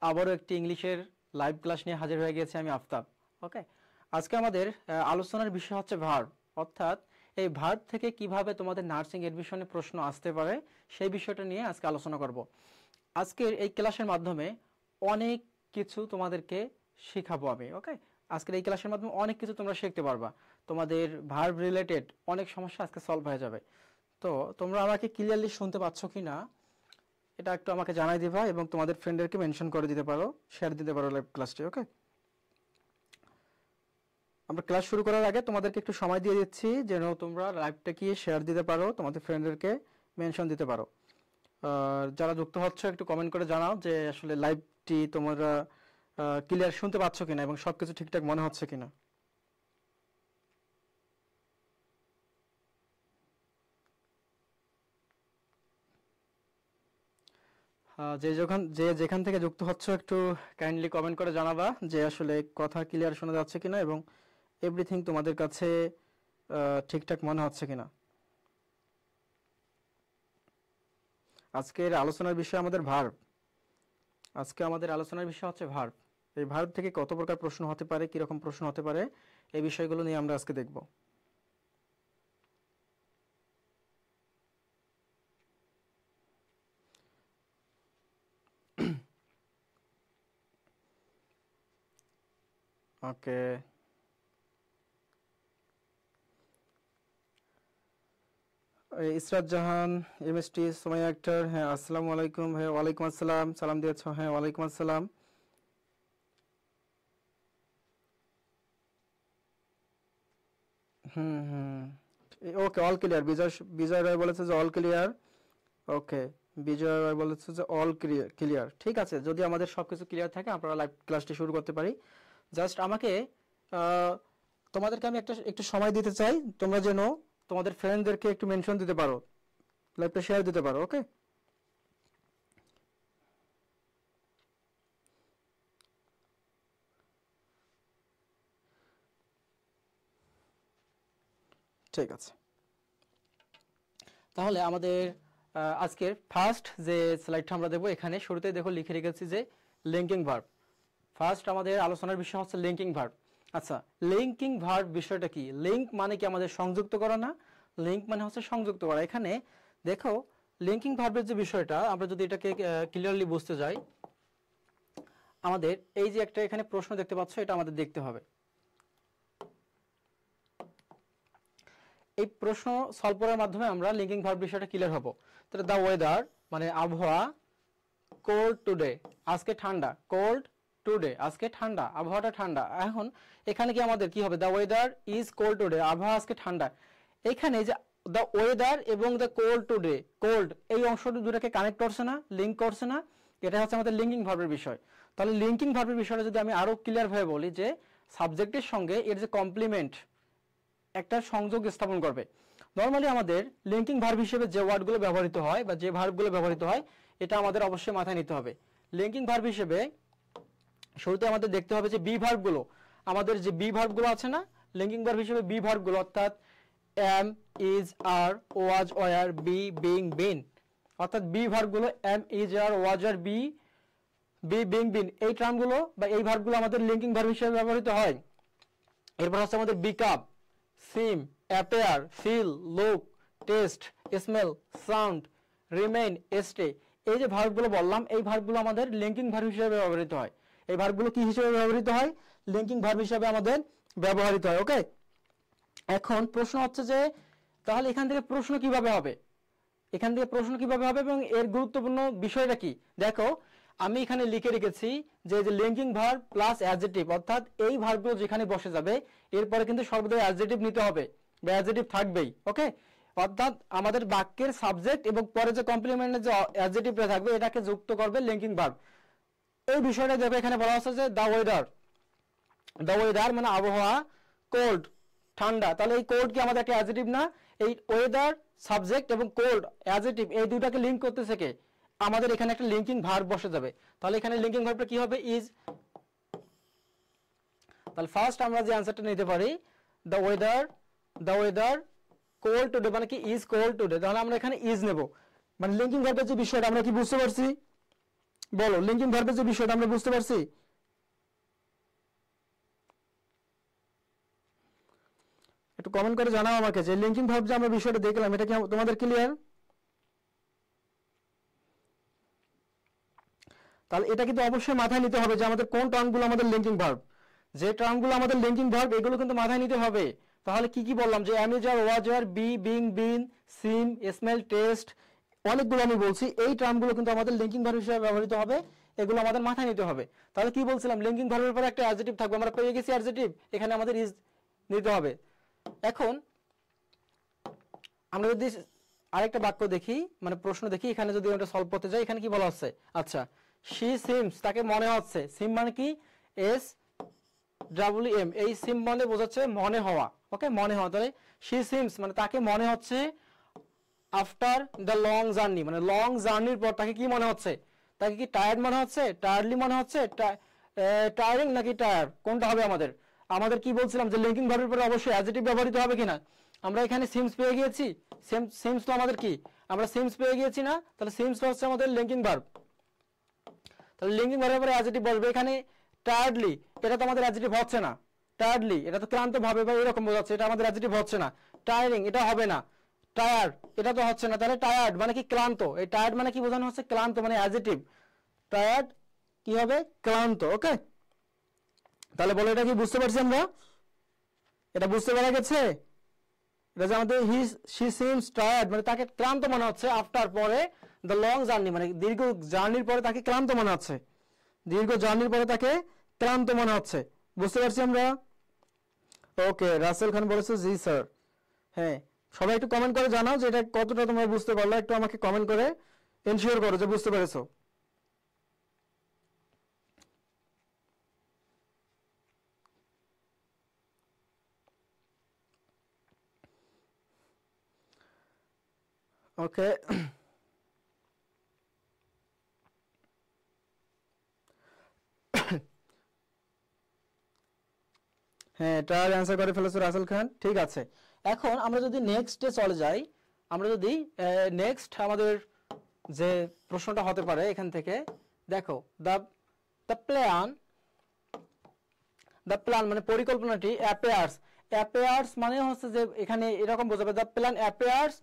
আবারও একটি ইংলিশের লাইভ ক্লাস নিয়ে হাজির হয়ে গেছি আমি আফতাব। ওকে, আজকে আমাদের আলোচনার বিষয় হচ্ছে ভার্ব, অর্থাৎ এই ভার্ব থেকে কিভাবে তোমাদের নার্সিং এডমিশনে প্রশ্ন আসতে পারে সেই বিষয়টা নিয়ে আজকে আলোচনা করব। আজকের এই ক্লাসের মাধ্যমে অনেক কিছু তোমাদেরকে শেখাবো আমি। ওকে, আজকের এই ক্লাসের মাধ্যমে অনেক কিছু তোমরা শিখতে পারবা, তোমাদের ভার্ব রিলেটেড অনেক সমস্যা আজকে সলভ হয়ে যাবে। তো তোমরা আমাকে ক্লিয়ারলি শুনতে পাচ্ছ কি না এটা একটু আমাকে জানাই দিবা এবং তোমাদের ফ্রেন্ডদেরকে মেনশন করে দিতে পারো, শেয়ার দিতে পারো লাইভ ক্লাসটি। ওকে, আমরা ক্লাস শুরু করার আগে তোমাদেরকে একটু সময় দিয়ে দিচ্ছি যেন তোমরা লাইভটা কি শেয়ার দিতে পারো, তোমাদের ফ্রেন্ডদেরকে মেনশন দিতে পারো। আর যারা যুক্ত হচ্ছে একটু কমেন্ট করে জানাও যে আসলে লাইভটি তোমরা ক্লিয়ার শুনতে পাচ্ছ কিনা এবং সবকিছু ঠিকঠাক মনে হচ্ছে কিনা। যে যেখান থেকে যুক্ত হচ্ছ একটু কাইন্ডলি কমেন্ট করে জানাবা যে আসলে কথা ক্লিয়ার শোনা যাচ্ছে কিনা এবং এভরিথিং তোমাদের কাছে ঠিকঠাক মনে হচ্ছে কিনা। আজকের আলোচনার বিষয় আমাদের ভার্ব। আজকে আমাদের আলোচনার বিষয় হচ্ছে ভার্ব। এই ভার্ব থেকে কত প্রকার প্রশ্ন হতে পারে, কিরকম প্রশ্ন হতে পারে, এই বিষয়গুলো নিয়ে আমরা আজকে দেখব। ওকে, ইসরাত জাহান, এমএসটি, সুমাইয়া আক্তার, হ্যাঁ আসসালামু আলাইকুম ভাই। ওয়ালাইকুম আসসালাম, সালাম দিয়েছ, হ্যাঁ ওয়ালাইকুম আসসালাম। ওকে, অল ক্লিয়ার। বিজয় রায় বলেছে যে অল ক্লিয়ার। ওকে, বিজয় রায় বলেছে যে অল ক্লিয়ার। ঠিক আছে, যদি আমাদের সবকিছু ক্লিয়ার থাকে আমরা লাইভ ক্লাসটি শুরু করতে পারি। জাস্ট আমাকে তোমাদেরকে আমি একটু সময় দিতে চাই, তোমরা যেন তোমাদের ফ্রেন্ডদেরকে একটু মেনশন দিতে পারো, লাইভটা শেয়ার দিতে পারো। ওকে, ঠিক আছে। তাহলে আমাদের আজকের ফার্স্ট যে স্লাইডটা আমরা দেখব, এখানে শুরুতেই দেখো লিখে রেখেছি যে লিঙ্কিং ভার্ব। ফার্স্ট আমাদের আলোচনার বিষয় হচ্ছে লিঙ্কিং ভার্ব। আচ্ছা, লিঙ্কিং ভার্ব বিষয়টা কি? লিঙ্ক মানে কি আমাদের সংযুক্ত করা না? লিঙ্ক মানে হচ্ছে সংযুক্ত করা। এখানে দেখো লিঙ্কিং ভার্বের যে বিষয়টা, আমরা যদি এটাকে ক্লিয়ারলি বুঝতে যাই, আমাদের এই যে একটা এখানে প্রশ্ন দেখতে পাচ্ছ, এটা আমাদের দেখতে হবে। এই প্রশ্ন সলভ করার মাধ্যমে আমরা লিঙ্কিং ভার্ব বিষয়টা ক্লিয়ার হব। তাহলে দা ওয়েদার মানে আবহাওয়া, কোল্ড টুডে আজকে ঠান্ডা, কোল্ড টুডে আজকে ঠান্ডা, আবহাওয়াটা ঠান্ডা। এখন এখানে কি আমাদের কি হবে? The weather is cold today, আবহাওয়া আজকে ঠান্ডা। এখানে যে দা ওয়েদার এবং দ্য কোল্ড টুডে, কোল্ড এই অংশটি দুটাকে কানেক্ট করছে না, লিঙ্ক করছে না, এটা হচ্ছে আমাদের লিঙ্কিং ভার্বের বিষয়। তাহলে লিঙ্কিং ভার্বের বিষয়টা যদি আমি আরো ক্লিয়ার ভাবে বলি যে সাবজেক্টের সঙ্গে এর যে কমপ্লিমেন্ট একটা সংযোগ স্থাপন করবে। নরমালি আমাদের লিঙ্কিং ভার্ব হিসেবে যে ওয়ার্ডগুলো ব্যবহৃত হয় বা যে ভার্বগুলো ব্যবহৃত হয় এটা আমাদের অবশ্যই মাথায় নিতে হবে। লিঙ্কিং ভার্ব হিসেবে শুরুতে আমাদের দেখতে হবে যে বি ভার্বগুলো, আমাদের যে বি ভার্বগুলো আছে না, লিঙ্কিং ভার্ব হিসেবে বি ভার্বগুলো, অর্থাৎ am, is, are, was, were, be, being, been, অর্থাৎ বি ভার্বগুলো am, is, are, was, are, be, being, been, এই টার্মগুলো বা এই ভার্বগুলো আমাদের লিঙ্কিং ভার্ব হিসেবে ব্যবহৃত হয়। এরপর হচ্ছে আমাদের become, seem, appear, feel, look, taste, smell, sound, remain, stay, এই যে ভার্বগুলো বললাম, এই ভার্বগুলো আমাদের লিঙ্কিং ভার্ব হিসেবে ব্যবহৃত হয়। এই ভার্বগুলো কি হিসেবে ব্যবহৃত হয়? লিঙ্কিং ভার্ব হিসেবে আমাদের ব্যবহৃত হয়। ওকে, এখন প্রশ্ন হচ্ছে যে তাহলে এখান থেকে প্রশ্ন কিভাবে হবে, এখান থেকে প্রশ্ন কিভাবে হবে এবং এর গুরুত্বপূর্ণ বিষয়টা কি? দেখো আমি এখানে লিখে রেখেছি যে লিঙ্কিং ভার্ব প্লাস অ্যাডজেক্টিভ, অর্থাৎ এই ভার্বগুলো যেখানে বসে যাবে এরপরে কিন্তু সর্বদা অ্যাডজেক্টিভ নিতে হবে বা অ্যাডজেক্টিভ থাকবেই। ওকে, অর্থাৎ আমাদের বাক্যের সাবজেক্ট এবং পরে যে কমপ্লিমেন্টের যে অ্যাডজেক্টিভটা থাকবে এটাকে যুক্ত করবে লিঙ্কিং ভার্ব। এই বিষয়টা দেখো এখানে বলা হচ্ছে যে দা ওয়েদার, দা ওয়েদার মানে আবহাওয়া, কোল্ড ঠান্ডা, তাহলে এই কোল্ড কি আমাদের একটা অ্যাডজেক্টিভ না? এই ওয়েদার সাবজেক্ট এবং কোল্ড অ্যাডজেক্টিভ, এই দুটাকে লিংক করতেছে কে? আমাদের এখানে একটা লিঙ্কিং ভার্ব বসে যাবে। তাহলে এখানে লিঙ্কিং ভার্বটা কি হবে? ইজ। তাহলে ফার্স্ট আমরা যে অ্যানসারটা নিতে পারি দা ওয়েদার কোল্ড টুডে মানে কি ইজ কোল্ড টুডে, তাহলে আমরা এখানে ইজ নেব। মানে লিঙ্কিং ভার্বের যে বিষয়টা আমরা কি বুঝতে পারছি? বলো লিঙ্কিং ভার্বের যে বিষয়টা আমরা বুঝতে পারছি? একটু কমেন্ট করে জানাও আমাকে যে লিঙ্কিং ভার্ব যে আমরা বিষয়টা দেখলাম এটা কি তোমাদের ক্লিয়ার? তাহলে এটা কিন্তু অবশ্যই মাথায় নিতে হবে যে আমাদের কোন টার্মগুলো আমাদের লিঙ্কিং ভার্ব, যে টার্মগুলো আমাদের লিঙ্কিং ভার্ব এগুলো কিন্তু মাথায় নিতে হবে। তাহলে কি কি বললাম যে am is are was are be being been seem smell taste অনেকগুলো আমি বলছি, এই টার্মগুলো কিন্তু আমাদের লিঙ্কিং ভার্ব হিসেবে ব্যবহৃত হবে, এগুলো আমাদের মাথায় নিতে হবে। তাহলে কি বলছিলাম লিঙ্কিং ভার্বের পরে একটা অ্যাডজেক্টিভ থাকবে, আমরা পেয়ে গেছি অ্যাডজেক্টিভ, এখানে আমাদের ইজ নিতে হবে। এখন আমরা যদি আরেকটা বাক্য দেখি মানে প্রশ্ন দেখি, এখানে যদি আমরা সলভ করতে যাই এখানে কি বলা হচ্ছে, আচ্ছা she seems তাকে মনে হচ্ছে, সিম মানে কি এস ডাব্লিউ এম, এই সিম মানে বোঝাচ্ছে মনে হওয়া, ওকে মনে হওয়া। তাহলে she seems মানে তাকে মনে হচ্ছে আফটার দ্য লং জার্নি, মানে লং জার্নির পর তাকে কি মনে হচ্ছে, তাকে কি টায়ার্ড মনে হচ্ছে, টায়ার্ডলি মনে হচ্ছে, টায়ারিং নাকি টায়ার্ড কোনটা হবে আমাদের? আমাদের কি বলছিলাম যে লিঙ্কিং ভার্বের পরে অবশ্যই অ্যাডজেক্টিভ ব্যবহৃত হবে কিনা। আমরা এখানে সিমস পেয়ে গিয়েছি, সিমস তো আমাদের কি আমরা সিমস পেয়ে গিয়েছি না, তাহলে সিমস হচ্ছে আমাদের লিঙ্কিং ভার্ব। তাহলে লিঙ্কিং ভার্বের পরে অ্যাডজেক্টিভ বসবে। এখানে টায়ার্ডলি এটা তো আমাদের অ্যাডজেক্টিভ হচ্ছে না, টায়ার্ডলি এটা তো ক্লান্ত ভাবে বা এরকম বোঝাচ্ছে, এটা আমাদের অ্যাডজেক্টিভ হচ্ছে না। টায়ারিং এটা হবে না, টায়ার্ড এটা তো হচ্ছে না, তাহলে টায়ার্ড মানে কি ক্লান্ত, এই টায়ার্ড মানে কি বোঝানো হচ্ছে ক্লান্ত, মানে অ্যাডজেক্টিভ টায়ার্ড কি হবে ক্লান্ত, ওকে। তাহলে বলো এটা কি বুঝতে পারছি আমরা, এটা বুঝতে পারা গেছে? এটা যে আমাদের she seems tired মানে তাকে ক্লান্ত মনে হচ্ছে, আফটার পরে দ্য লং জার্নি মানে দীর্ঘ জার্নির পরে তাকে ক্লান্ত মনে হচ্ছে, দীর্ঘ জার্নির পরে তাকে ক্লান্ত মনে হচ্ছে, বুঝতে পারছি আমরা? ওকে রাসেল খান বলেছে জি স্যার। হ্যাঁ সবাই একটু কমেন্ট করে জানাও যে এটা কতটা তোমরা বুঝতে পারলে, একটু আমাকে কমেন্ট করে এনশিওর করো যে বুঝতে পেরেছো। ওকে হ্যাঁ এটার অ্যান্সার করে ফেলেছো রাসেল খান, ঠিক আছে। এখন আমরা যদি নেক্সটে চলে যাই, আমরা যদি নেক্সট আমাদের যে প্রশ্নটা হতে পারে এখান থেকে দেখো দ্য প্ল্যান, দ্য প্ল্যান মানে পরিকল্পনাটি অ্যাপিয়ার্স মানে হচ্ছে যে এখানে এরকম বোঝাবে the plan appears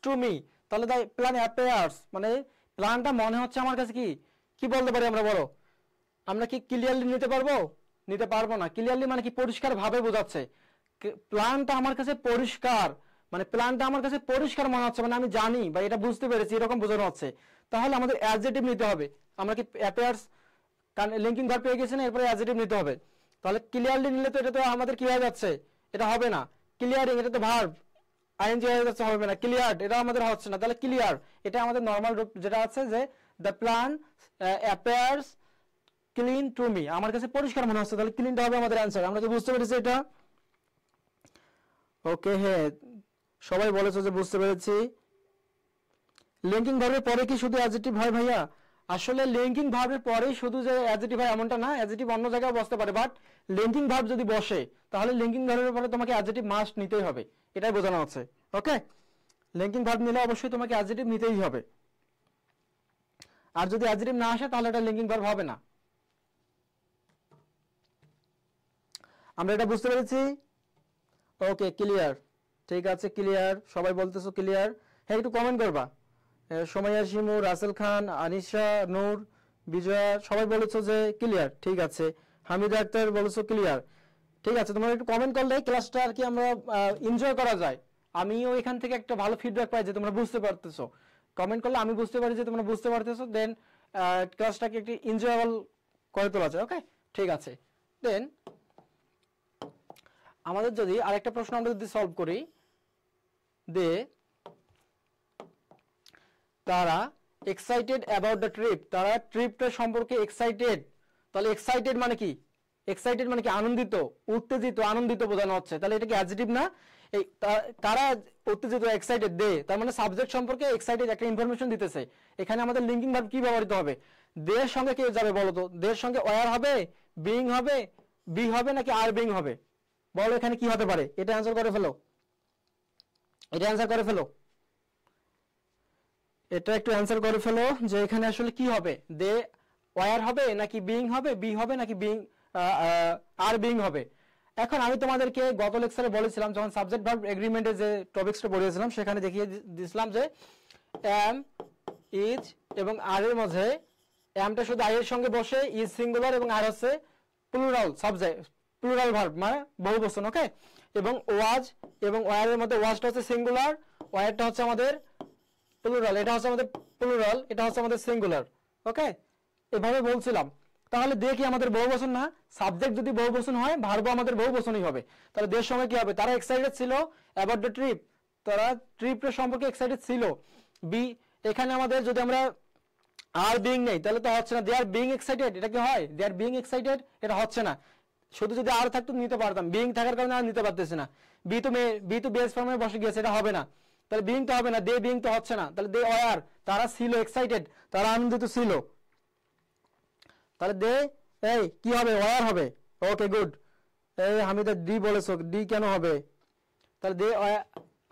to me, তাহলে দ্য প্ল্যান অ্যাপিয়ার্স মানে প্ল্যানটা মনে হচ্ছে আমার কাছে, কি কি বলতে পারি আমরা বলো? আমরা কি ক্লিয়ারলি নিতে পারবো? নিতে পারবো না। ক্লিয়ারলি মানে কি পরিষ্কার ভাবে বোঝাচ্ছে, প্ল্যানটা আমার কাছে পরিষ্কার, মানে প্ল্যানটা আমার কাছে পরিষ্কার মনে হচ্ছে, মানে আমি জানি বা এটা বুঝতে পেরেছি এরকম বোঝানো হচ্ছে। তাহলে আমাদের অ্যাডজেক্টিভ নিতে হবে, আমরা কি অ্যাপিয়ার্স লিঙ্কিং ভার্ব পেয়ে গেছি না, এরপরে অ্যাডজেক্টিভ নিতে হবে। তাহলে ক্লিয়ারলি নিলে তো এটা তো আমাদের কি হয়ে যাচ্ছে, এটা হবে না। ক্লিয়ারিং এটা তো ভার্ব, আইএনজি হয়ে যাচ্ছে, হবে না। ক্লিয়ারড এটা আমাদের হচ্ছে না, তাহলে ক্লিয়ার এটা আমাদের নরমাল রূপ যেটা আছে যে the plan appears clean to me, আমার কাছে পরিষ্কার মনে হচ্ছে, তাহলে ক্লিনটা হবে আমাদের অ্যানসার। আমরা তো বুঝতে পেরেছি এটা, ওকে। হ্যাঁ সবাই বলেছো যে বুঝতে পেরেছি। লিঙ্কিং ভার্বের পরে কি শুধু অ্যাডজেক্টিভ হয় ভাইয়া? আসলে লিঙ্কিং ভার্বের পরেই শুধু যে অ্যাডজেক্টিভ হয় এমনটা না, অ্যাডজেক্টিভ অন্য জায়গায় বসতে পারে, বাট লিঙ্কিং ভার্ব যদি বসে তাহলে লিঙ্কিং ভার্বের পরে তোমাকে অ্যাডজেক্টিভ মাস্ট নিতেই হবে, এটাই বোঝানো হচ্ছে, ওকে। লিঙ্কিং ভার্ব নিলে অবশ্যই তোমাকে অ্যাডজেক্টিভ নিতেই হবে, আর যদি অ্যাডজেক্টিভ না আসে তাহলে এটা লিঙ্কিং ভার্ব হবে না। আমরা এটা বুঝতে পেরেছি, ওকে ক্লিয়ার, ঠিক আছে ক্লিয়ার, সবাই বলতেছো ক্লিয়ার। হ্যাঁ একটু কমেন্ট করবা, সোমাইয়া শিমু, রাসেল খান, আনিশা, নূর, বিজয়া সবাই বলেছো যে ক্লিয়ার, ঠিক আছে। হামিদা আক্তার বলেছো ক্লিয়ার, ঠিক আছে। তোমরা একটু কমেন্ট করলে ক্লাসটা আর কি আমরা এনজয় করা যায়, আমিও এখান থেকে একটা ভালো ফিডব্যাক পাই যে তোমরা বুঝতে পারতেছো। কমেন্ট করলে আমি বুঝতে পারি যে তোমরা বুঝতে পারতেছো, দেন ক্লাসটাকে একটু এনজয়েবল করে তোলা যায়, ওকে ঠিক আছে। দেন আমাদের যদি আরেকটা প্রশ্ন আমরা যদি সলভ করি, দে তারা এক্সাইটেড অ্যাবাউট দ্য ট্রিপ, তারা ট্রিপটা সম্পর্কে এক্সাইটেড। তাহলে এক্সাইটেড মানে কি, এক্সাইটেড মানে কি আনন্দিত, উত্তেজিত, আনন্দিত বোঝানো হচ্ছে, তাহলে এটা কি অ্যাডজেক্টিভ না? এই কারা উত্তেজিত, এক্সাইটেড, দে, তার মানে সাবজেক্ট সম্পর্কে এক্সাইটেড একটা ইনফরমেশন দিতেছে। এখানে আমাদের লিঙ্কিং ভার্ব কি ব্যবহৃত হবে? দের সঙ্গে কে যাবে বলো তো? দের সঙ্গে ওয়্যার হবে, বিং হবে, বি হবে নাকি আর বিং হবে? বলো এখানে কি হতে পারে? এটা অ্যান্সার করে ফেলো, এটা অ্যান্সার করে ফেলো, এটা একটু অ্যান্সার করে ফেলো যে এখানে আসলে কি হবে। দে ওয়ার হবে নাকি বিইং হবে, বি হবে নাকি বিইং আর বিইং হবে। এখন আমি তোমাদেরকে গত লেকচারে বলেছিলাম যখন সাবজেক্ট ভার্ব এগ্রিমেন্টে যে টপিকসটা পড়িয়েছিলাম সেখানে দেখিয়ে দিয়েছিলাম যে এম ইজ এবং আর এর মধ্যে এমটা শুধু আই এর সঙ্গে বসে, ইজ সিঙ্গুলার এবং আর হচ্ছে প্লুরাল সাবজেক্ট, প্লুরাল ভার্ব মানে বহুবচন। ওকে, এবং ওয়াজ এবং ওয়ার এর মধ্যে ওয়াজটা হচ্ছে সিঙ্গুলার, ওয়ারটা হচ্ছে আমাদের প্লুরাল, এটা হচ্ছে আমাদের প্লুরাল, এটা হচ্ছে আমাদের সিঙ্গুলার। ওকে, এভাবে বলছিলাম। তাহলে দেখি আমাদের বহুবচন না, সাবজেক্ট যদি বহুবচন হয় ভার্বও আমাদের বহুবচনই হবে। তাহলে দের সময় কি হবে, তারা এক্সাইটেড ছিল অ্যাবাউট দ্য ট্রিপ, তারা ট্রিপের সম্পর্কে এক্সাইটেড ছিল। বি এখানে আমাদের যদি আমরা আর বিইং নেই তাহলে তো হচ্ছে না, দে আর বিইং এক্সাইটেড, এটা কি হয়, দে আর বিইং এক্সাইটেড, এটা হচ্ছে না। শুধু যদি আর থাকতো নিতে পারতাম, বিইং থাকার কারণে আর নিতে পারতেছি না। বি তো বেস ফর্মে বসে গিয়েছে, এটা হবে না। তাহলে বিইং তো হবে না, দে বিইং তো হচ্ছে না। তাহলে দে ওয়ার, তারা ছিল এক্সাইটেড, তারা আনন্দিত ছিল। তাহলে দে এই কি হবে, ওয়ার হবে। ওকে গুড, এই হামিদা ডি বলেছো, ডি কেন হবে? তাহলে দে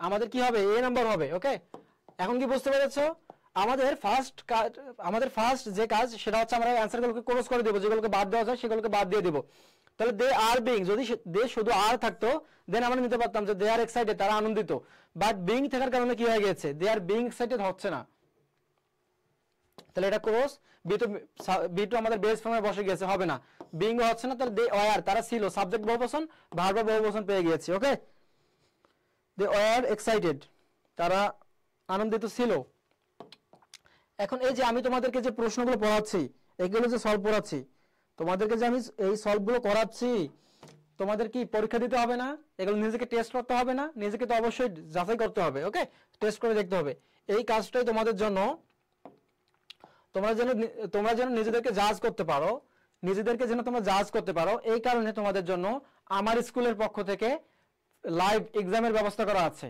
আমাদের কি হবে, এ নাম্বার হবে। ওকে, এখন কি বুঝতে পেরেছো? আমাদের ফার্স্ট যে কাজ সেটা হচ্ছে আমরা অ্যানসারগুলোকে ক্লোজ করে দেব, যেগুলোকে বাদ দেওয়া যায় সেগুলোকে বাদ দিয়ে দেব। তাহলে দে আর বিইং, যদি দে শুধু আর থাকতো দেন আমরা নিতে পারতাম যে দে আর এক্সাইটেড, তারা আনন্দিত। বাট বিইং থাকার কারণে কি হয়ে গেছে, দে আর বিইং এক্সাইটেড হচ্ছে না। তাহলে এটা ক্লোজ, বি টু আমাদের বেস ফর্মে বসে গেছে, হবে না। বিইং হচ্ছে না, তাহলে দে ওয়ার, তারা ছিল, সাবজেক্ট বহুবচন, ভার্ব বহুবচন পেয়ে গিয়েছি। ওকে, দে ওয়ার এক্সাইটেড, তারা আনন্দিত ছিল। এখন এই যে আমি তোমাদেরকে যে প্রশ্নগুলো পড়াচ্ছি, এগুলো যে সলভ করাচ্ছি, তোমাদেরকে যে আমি এই সলভগুলো করাচ্ছি, তোমাদের কি পরীক্ষা দিতে হবে না? এগুলো নিজেকে টেস্ট করতে হবে না? নিজেকে তো অবশ্যই যাচাই করতে হবে। ওকে, টেস্ট করে দেখতে হবে। এই কাজটাই তোমাদের জন্য, তোমরা যেন নিজেদেরকে জাজ করতে পারো, নিজেদেরকে যেন তোমরা জাজ করতে পারো, এই কারণে তোমাদের জন্য আমার স্কুলের পক্ষ থেকে লাইভ এক্সামের ব্যবস্থা করা আছে।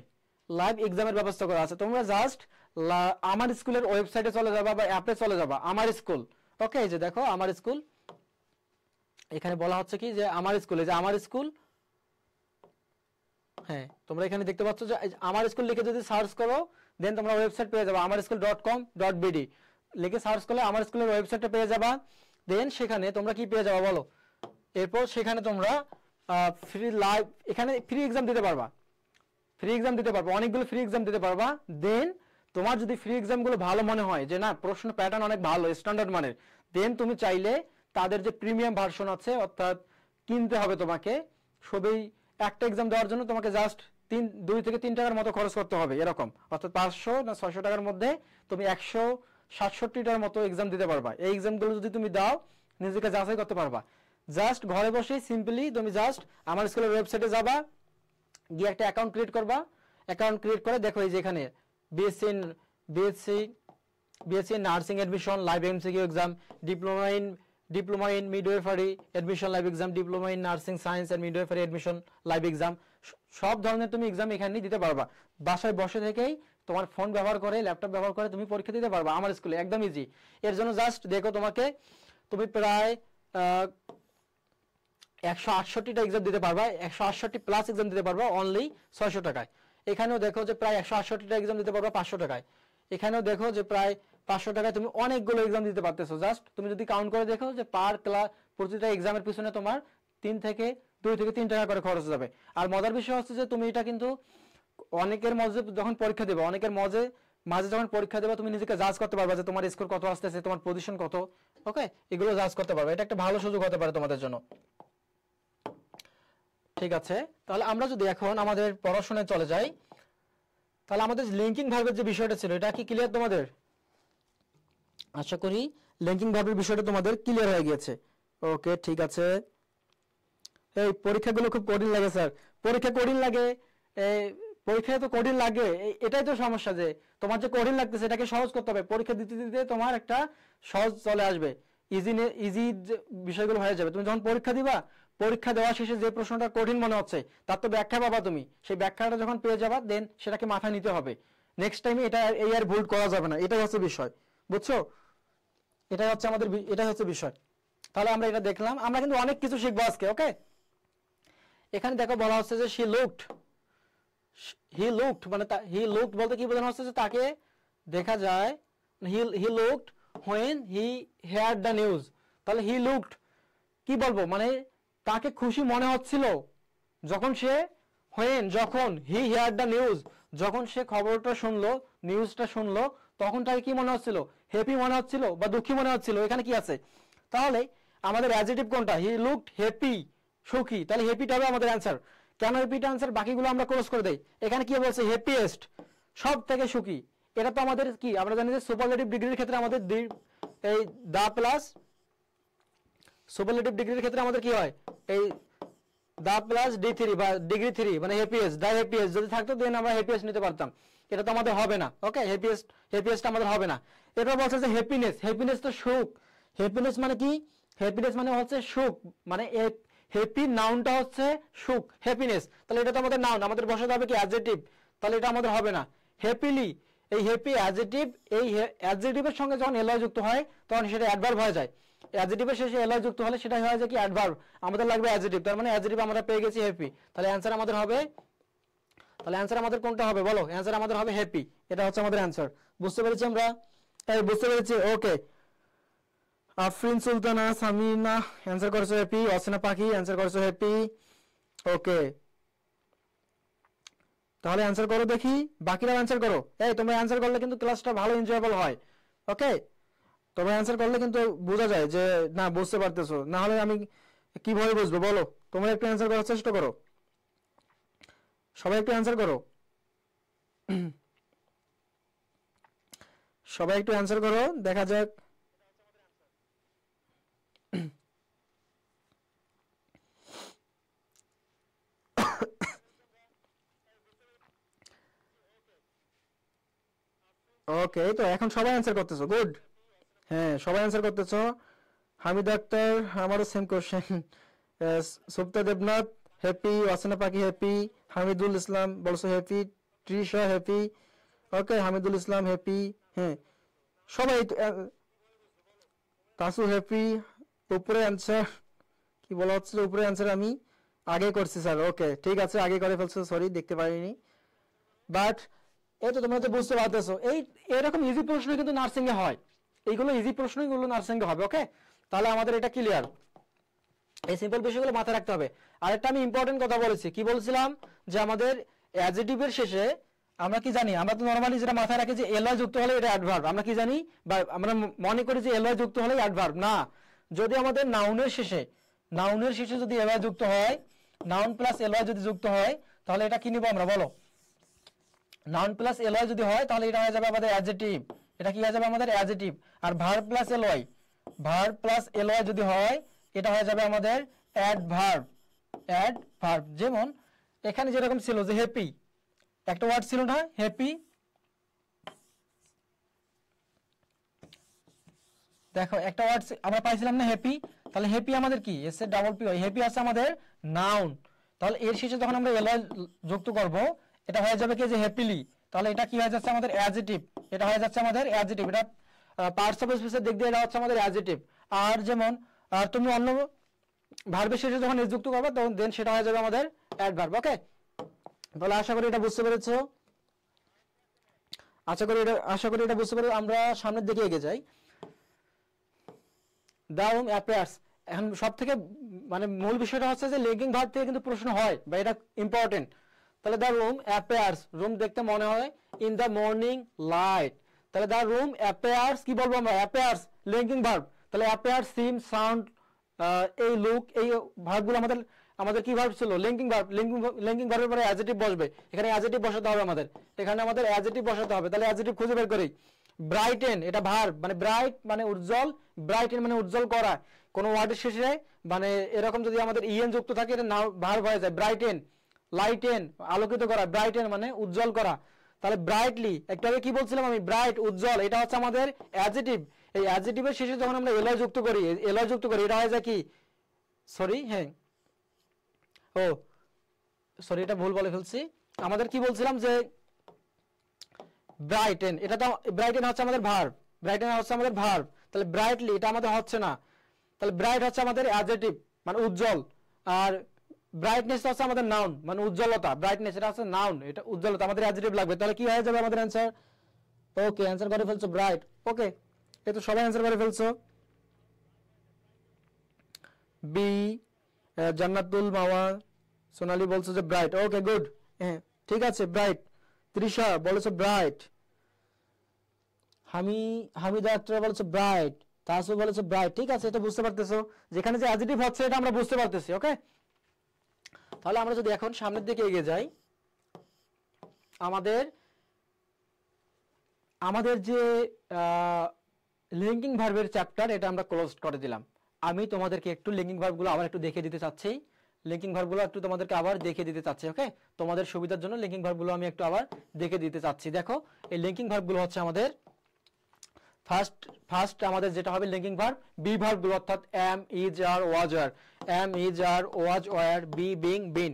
লাইভ এক্সামের ব্যবস্থা করা আছে। তোমরা জাস্ট আমার স্কুলের ওয়েবসাইটে চলে যাবা বা অ্যাপে চলে যাবা, আমার স্কুল। ওকে, এই যে দেখো আমার স্কুল, এখানে বলা হচ্ছে কি যে আমার স্কুল, এই যে আমার স্কুল। হ্যাঁ, তোমরা এখানে দেখতে পাচ্ছ যে আমার স্কুল লিখে যদি সার্চ করো দেন তোমরা ওয়েবসাইট পেয়ে যাবে, amarschool.com.bd লিখে সার্চ করলে আমার স্কুলের ওয়েবসাইটটা পেয়ে যাবা। দেন সেখানে তোমরা কি পেয়ে যাবা বলো, এরপর সেখানে তোমরা ফ্রি লাইভ, এখানে ফ্রি এক্সাম দিতে পারবা, ফ্রি এক্সাম দিতে পারবা, অনেকগুলো ফ্রি এক্সাম দিতে পারবা। দেন তোমার যদি ফ্রি এক্সামগুলো ভালো মনে হয় যে না প্রশ্ন প্যাটার্ন অনেক ভালো স্ট্যান্ডার্ড মানের, দেন তুমি চাইলে তাদের যে প্রিমিয়াম ভার্সন আছে, অর্থাৎ কিনতে হবে তোমাকে, সবই একটা এক্সাম দেওয়ার জন্য তোমাকে জাস্ট 2 থেকে 3 টাকার মতো খরচ করতে হবে এরকম, অর্থাৎ 500 না 600 টাকার মধ্যে তুমি 167টার মতো এক্সাম দিতে পারবা। এই এক্সামগুলো যদি তুমি দাও নিজেকে যাচাই করতে পারবা। জাস্ট ঘরে বসে সিম্পলি তুমি জাস্ট আমার স্কুলের ওয়েবসাইটে যাবা, গিয়ে একটা অ্যাকাউন্ট ক্রিয়েট করবা। অ্যাকাউন্ট ক্রিয়েট করে দেখো এই যে এখানে BSc nursing admission live MCQ exam, diploma in midwifery admission live exam, diploma in nursing science and midwifery admission live exam, সব ধরনের তুমি এক্সাম এখানে দিতে পারবা। বাসায় বসে থেকেই তোমার ফোন ব্যবহার করে, ল্যাপটপ ব্যবহার করে তুমি পরীক্ষা দিতে পারবা আমার স্কুলে, একদম ইজি। এর জন্য জাস্ট দেখো তুমি প্রায় 168টা এক্সাম দিতে পারবা, 168 প্লাস এক্সাম দিতে পারবা অনলি 600 টাকায়। এখানেও দেখো যে প্রায় 168টা এক্সাম দিতে পারবা 500 টাকায়। এখানেও দেখো যে প্রায় 500 টাকায় তুমি অনেকগুলো এক্সাম দিতে পারতেছো। জাস্ট তুমি যদি কাউন্ট করে দেখো যে পার ক্লাস প্রতিটা এক্সামের পিছনে তোমার 2 থেকে 3 টাকা করে খরচ যাবে। আর মজার বিষয় হচ্ছে যে তুমি এটা কিন্তু অনেকের মাঝে যখন পরীক্ষা দেবে, অনেকের মাঝে যখন পরীক্ষা দেবে তুমি নিজেকে জাজ করতে পারবা যে তোমার স্কোর কত আসতেছে, তোমার পজিশন কত। ওকে, এগুলো জাজ করতে পারবে, এটা একটা ভালো সুযোগ হতে পারে তোমাদের জন্য। ঠিক আছে, তাহলে আমরা যদি এখন আমাদের পড়াশোনায় চলে যাই, তাহলে আমাদের লিঙ্কিং ভার্বের যে বিষয়টা ছিল এটা কি ক্লিয়ার তোমাদের? আশা করি লিঙ্কিং ভার্বের বিষয়টা তোমাদের ক্লিয়ার হয়ে গিয়েছে। ওকে, ঠিক আছে। এই পরীক্ষাগুলো খুব কঠিন লাগে স্যার, পরীক্ষা কঠিন লাগে, পরীক্ষায় তো কঠিন লাগে, এটাই তো সমস্যা যে তোমার যে কঠিন লাগতেছে এটাকে সহজ করতে হবে। পরীক্ষা দিতে দিতে তোমার একটা সহজ চলে আসবে, ইজি বিষয়গুলো হয়ে যাবে। তুমি যখন পরীক্ষা দিবা, পরীক্ষা দেওয়া শেষে যে প্রশ্নটা কঠিন মনে হচ্ছে তার তো ব্যাখ্যা পাবা তুমি, সেই ব্যাখ্যাটা যখন পেয়ে যাবা দেন সেটাকে মাথায় নিতে হবে। নেক্সট টাইমে এটা এই আর ভুল করা যাবে না, এটাই হচ্ছে বিষয়, বুঝছো? এটাই হচ্ছে বিষয়। তাহলে আমরা এটা দেখলাম, আমরা কিন্তু অনেক কিছু শিখবো আজকে। ওকে, এখানে দেখো বলা হচ্ছে যে হি লুকড মানে হি লুকড বলতে কি বোঝানো হচ্ছে যে তাকে দেখা যায়, he looked when he heard the news, তাহলে he looked কি বলবো, মানে তাকে খুশি মনে হচ্ছিল যখন সে যখন he heard the news, যখন সে খবরটা শুনলো, নিউজটা শুনলো, তখন তাকে কি মনে হচ্ছিল, হ্যাপি মনে হচ্ছিল বা দুঃখী মনে হচ্ছিল। এখানে কি আছে, তাহলে আমাদের অ্যাডজেক্টিভ কোনটা, হি লুকড হ্যাপি, সুখী, তাহলে হ্যাপিটা হবে আমাদের অ্যান্সার। কেন হ্যাপিটা অ্যান্সার, বাকিগুলো আমরা ক্লোজ করে দেই। এখানে কি বলছে, হ্যাপিয়েস্ট, সব থেকে সুখী। এটা তো আমাদের কি, আমরা জানি যে সুপারলেটিভ ডিগ্রির ক্ষেত্রে আমাদের এই দা প্লাস, সুপারলেটিভ ডিগ্রির ক্ষেত্রে আমাদের কি হয়, এই দা প্লাস D3 বা ডিগ্রি 3 মানে হ্যাপিয়েস্ট, দা হ্যাপিয়েস্ট যদি থাকতো দেন আমরা হ্যাপিয়েস্ট নিতে পারতাম। এটা তো আমাদের হবে না। ওকে, হ্যাপিয়েস্ট আমাদের হবে না। এটা বলছে যে হ্যাপিনেস, হ্যাপিনেস তো সুখ। হ্যাপিনেস মানে কি, হ্যাপিনেস মানে হচ্ছে সুখ, মানে হ্যাপি নাউনটা হচ্ছে সুখ, হ্যাপিনেস, তাহলে এটা তো আমাদের নাউন, আমাদের বসাতে হবে কি অ্যাডজেক্টিভ, তাহলে এটা আমাদের হবে না। হ্যাপিলি, এই হ্যাপি অ্যাডজেক্টিভ, এই অ্যাডজেক্টিভের সঙ্গে যখন এলয় যুক্ত হয় তখন সেটা অ্যাডভার্ব হয়ে যায়। অ্যাডজেক্টিভের শেষে এলয় যুক্ত হলে সেটা হয়ে যায় কি অ্যাডভার্ব, আমাদের লাগবে অ্যাডজেক্টিভ, তার মানে অ্যাডজেক্টিভ আমরা পেয়ে গেছি হ্যাপি। তাহলে অ্যানসার আমাদের হবে, তাহলে অ্যানসার আমাদের কোনটা হবে বলো, অ্যানসার আমাদের হবে হ্যাপি, এটা হচ্ছে আমাদের অ্যানসার। বুঝতে পেরেছি আমরা, বুঝতে পেরেছি। ওকে, আফরিন সুলতানা সামিনা অ্যানসার করেছো হ্যাপি, অসিনা পাখি অ্যানসার করেছো হ্যাপি। ওকে, তাহলে অ্যানসার করো দেখি, বাকিরা অ্যানসার করো। এই তোমরা অ্যানসার করলে কিন্তু ক্লাসটা ভালো এনজয়েবল হয়। ওকে, তোমরা অ্যানসার করলে কিন্তু বোঝা যায় যে না বুঝতে পারতেছো, না হলে আমি কিভাবে বুঝবো বলো। তোমরা একটু অ্যানসার করার চেষ্টা করো, সবাই একটু অ্যানসার করো, সবাই একটু অ্যানসার করো, দেখা যাক। ওকে, তো এখন সবাই অ্যানসার করতেছো, গুড। হ্যাঁ, সবাই অ্যানসার করতেছো। হামিদ আক্তার, আমারও same question. Supta Debnath happy, ওয়াসিনা পাখি হ্যাপি, হামিদুল ইসলাম বলছো হ্যাপি, তৃষা হ্যাপি। ওকে, হামিদুল ইসলাম হ্যাপি। হ্যাঁ, সবাই তাসু হ্যাপি। উপরে অ্যানসার কি বলা হচ্ছে, উপরে অ্যানসার আমি আগে করছি স্যার। ওকে, ঠিক আছে, আগে করে ফেলছো, সরি দেখতে পারিনি। বাট এই তো তোমরা তো বুঝতে পারতেছো, এরকম ইজি প্রশ্ন কিন্তু নার্সিং এ হয়, এইগুলো ইজি প্রশ্নগুলো নার্সিং এ হবে। ওকে, তাহলে আমাদের এটা ক্লিয়ার, এই সিম্পল বিষয়গুলো মাথায় রাখতে হবে। আরেকটা আমি ইম্পর্টেন্ট কথা বলেছি, কি বলছিলাম যে আমাদের অ্যাডজেক্টিভের শেষে আমরা কি জানি, আমরা তো নরমালি যেটা মাথায় রাখি যে এলয় যুক্ত হলে এটা অ্যাডভার্ব, আমরা কি জানি বা আমরা মনে করি যে এলয় যুক্ত হলে অ্যাডভার্ব না। যদি আমাদের নাউনের শেষে যদি এলয় যুক্ত হয়, নাউন প্লাস এলয় যদি যুক্ত হয়, তাহলে এটা কি নিব আমরা বলো, নাউন প্লাস এলয় যদি হয় তাহলে এটা হয়ে যাবে আমাদের অ্যাডজেক্টিভ। এটা কি হয়ে যাবে আমাদের অ্যাডজেক্টিভ। আর ভার্ব প্লাস এলয় যদি হয় এটা হয়ে যাবে আমাদের অ্যাডভার্ব। যেমন এখানে যেরকম ছিল যে হ্যাপি, একটা ওয়ার্ড ছিল না হ্যাপি, দেখো একটা ওয়ার্ড আমরা পাইছিলাম না হ্যাপি, তাহলে হ্যাপি আমাদের কি, S A double P Y, happy আছে আমাদের নাউন, তাহলে এর শেষে যখন আমরা এলয় যুক্ত করব এটা হয়ে যাবে কি যে হ্যাপিলি, তাহলে এটা কি হয়ে যাচ্ছে আমাদের অ্যাডজেক্টিভ, এটা হয়ে যাচ্ছে আমাদের অ্যাডজেক্টিভ, এটা পার্টস অফ স্পিচের দিক দিয়ে এটা হচ্ছে আমাদের অ্যাডজেক্টিভ। আর যেমন তুমি অন্য ভার্বের শেষে যখন এস যুক্ত করবে তখন দেন সেটা হয়ে যাবে আমাদের অ্যাডভার্ব। ওকে, তাহলে আশা করি এটা বুঝতে পেরেছো, আশা করি এটা বুঝতে পেরে আমরা সামনের দিকে এগিয়ে যাই। দ্য রুম অ্যাপিয়ার্স, এখন সব থেকে মানে মূল বিষয়টা হচ্ছে যে লিঙ্কিং ভার্ব থেকে কিন্তু প্রশ্ন হয় বা এটা ইম্পর্টেন্ট। তাহলে দ্য রুম অ্যাপিয়ার্স, রুম দেখতে মনে হয় ইন দ্য মর্নিং লাইট, তাহলে দ্য রুম অ্যাপিয়ার্স কি বলবো আমরা, অ্যাপিয়ার্স লিঙ্কিং ভার্ব, তাহলে অ্যাপিয়ার্স, সিম, সাউন্ড, এই লুক, এই ভার্বগুলো আমাদের কি ভার্ব ছিল, লিঙ্কিং ভার্ব। লিঙ্কিং ভার্বের পরে অ্যাডজেক্টিভ বসবে, এখানে অ্যাডজেক্টিভ বসাতে হবে আমাদের, এখানে আমাদের অ্যাডজেক্টিভ বসাতে হবে। তাহলে অ্যাডজেক্টিভ খুঁজে বের করি, ব্রাইটেন এটা ভার্ব, মানে ব্রাইট মানে উজ্জ্বল, ব্রাইটেন মানে উজ্জ্বল করা। কোন ওয়ার্ডের শেষে মানে এরকম যদি আমাদের ইএন যুক্ত থাকে এটা নাও ভার্ব হয়ে যায়। ব্রাইটেন, লাইটেন আলোকিত করা, ব্রাইটেন মানে উজ্জ্বল করা। তাহলে ব্রাইটলি একটু আগে কি বলছিলাম আমি, ব্রাইট উজ্জ্বল, এটা হচ্ছে আমাদের অ্যাডজেক্টিভ। এই অ্যাডজেক্টিভের শেষে যখন আমরা এলয় যুক্ত করি এটা হয়ে যায় কি, সরি হ্যাঁ ও সরি এটা ভুল বলে ফেলছি, আমাদের কি বলছিলাম যে ব্রাইটেন, এটা তো ব্রাইটেন হচ্ছে আমাদের ভার্ব, তাহলে ব্রাইটলি এটা আমাদের হচ্ছে না, তাহলে ব্রাইট হচ্ছে আমাদের অ্যাডজেক্টিভ মানে উজ্জ্বল, আর ব্রাইটনেস হচ্ছে আমাদের নাউন মানে উজ্জ্বলতা, ব্রাইটনেস এটা হচ্ছে নাউন, এটা উজ্জ্বলতা, আমাদের অ্যাডজেক্টিভ লাগবে। তাহলে কি হয়ে যাবে আমাদের অ্যানসার, ওকে অ্যানসার করে ফেলছো ব্রাইট। ওকে, এই তো সবাই অ্যান্সার করে ফেলছো। বি জান্নাতুল মাওয়া, সোনালী বলছো যে ব্রাইট, ওকে গুড, হ্যাঁ ঠিক আছে ব্রাইট। তৃষা বলেছো ব্রাইট, হামিদা আক্তার বলেছো ব্রাইট, তাসু বলেছো ব্রাইট, ঠিক আছে এটা বুঝতে পারতেছো যেখানে যে অ্যাডজেক্টিভ হচ্ছে এটা আমরা বুঝতে পারতেছি। ওকে, তাহলে আমরা যদি এখন সামনের দিকে এগিয়ে যাই, আমাদের যে লিঙ্কিং ভার্বের চ্যাপ্টার এটা আমরা ক্লোজ করে দিলাম। আমি তোমাদেরকে একটু লিঙ্কিং ভার্বগুলো আবার একটু দেখিয়ে দিতে চাচ্ছি, লিঙ্কিং ভার্বগুলো একটু তোমাদেরকে আবার দেখিয়ে দিতে চাচ্ছি। ওকে, তোমাদের সুবিধার জন্য লিঙ্কিং ভার্বগুলো আমি একটু আবার দেখিয়ে দিতে চাচ্ছি। দেখো এই লিঙ্কিং ভার্বগুলো হচ্ছে আমাদের ফার্স্ট আমাদের যেটা হবে লিঙ্কিং ভার্ব বি ভার্বগুলো, অর্থাৎ am, is, are, was, are, am, is, are, was, were, be, being, been.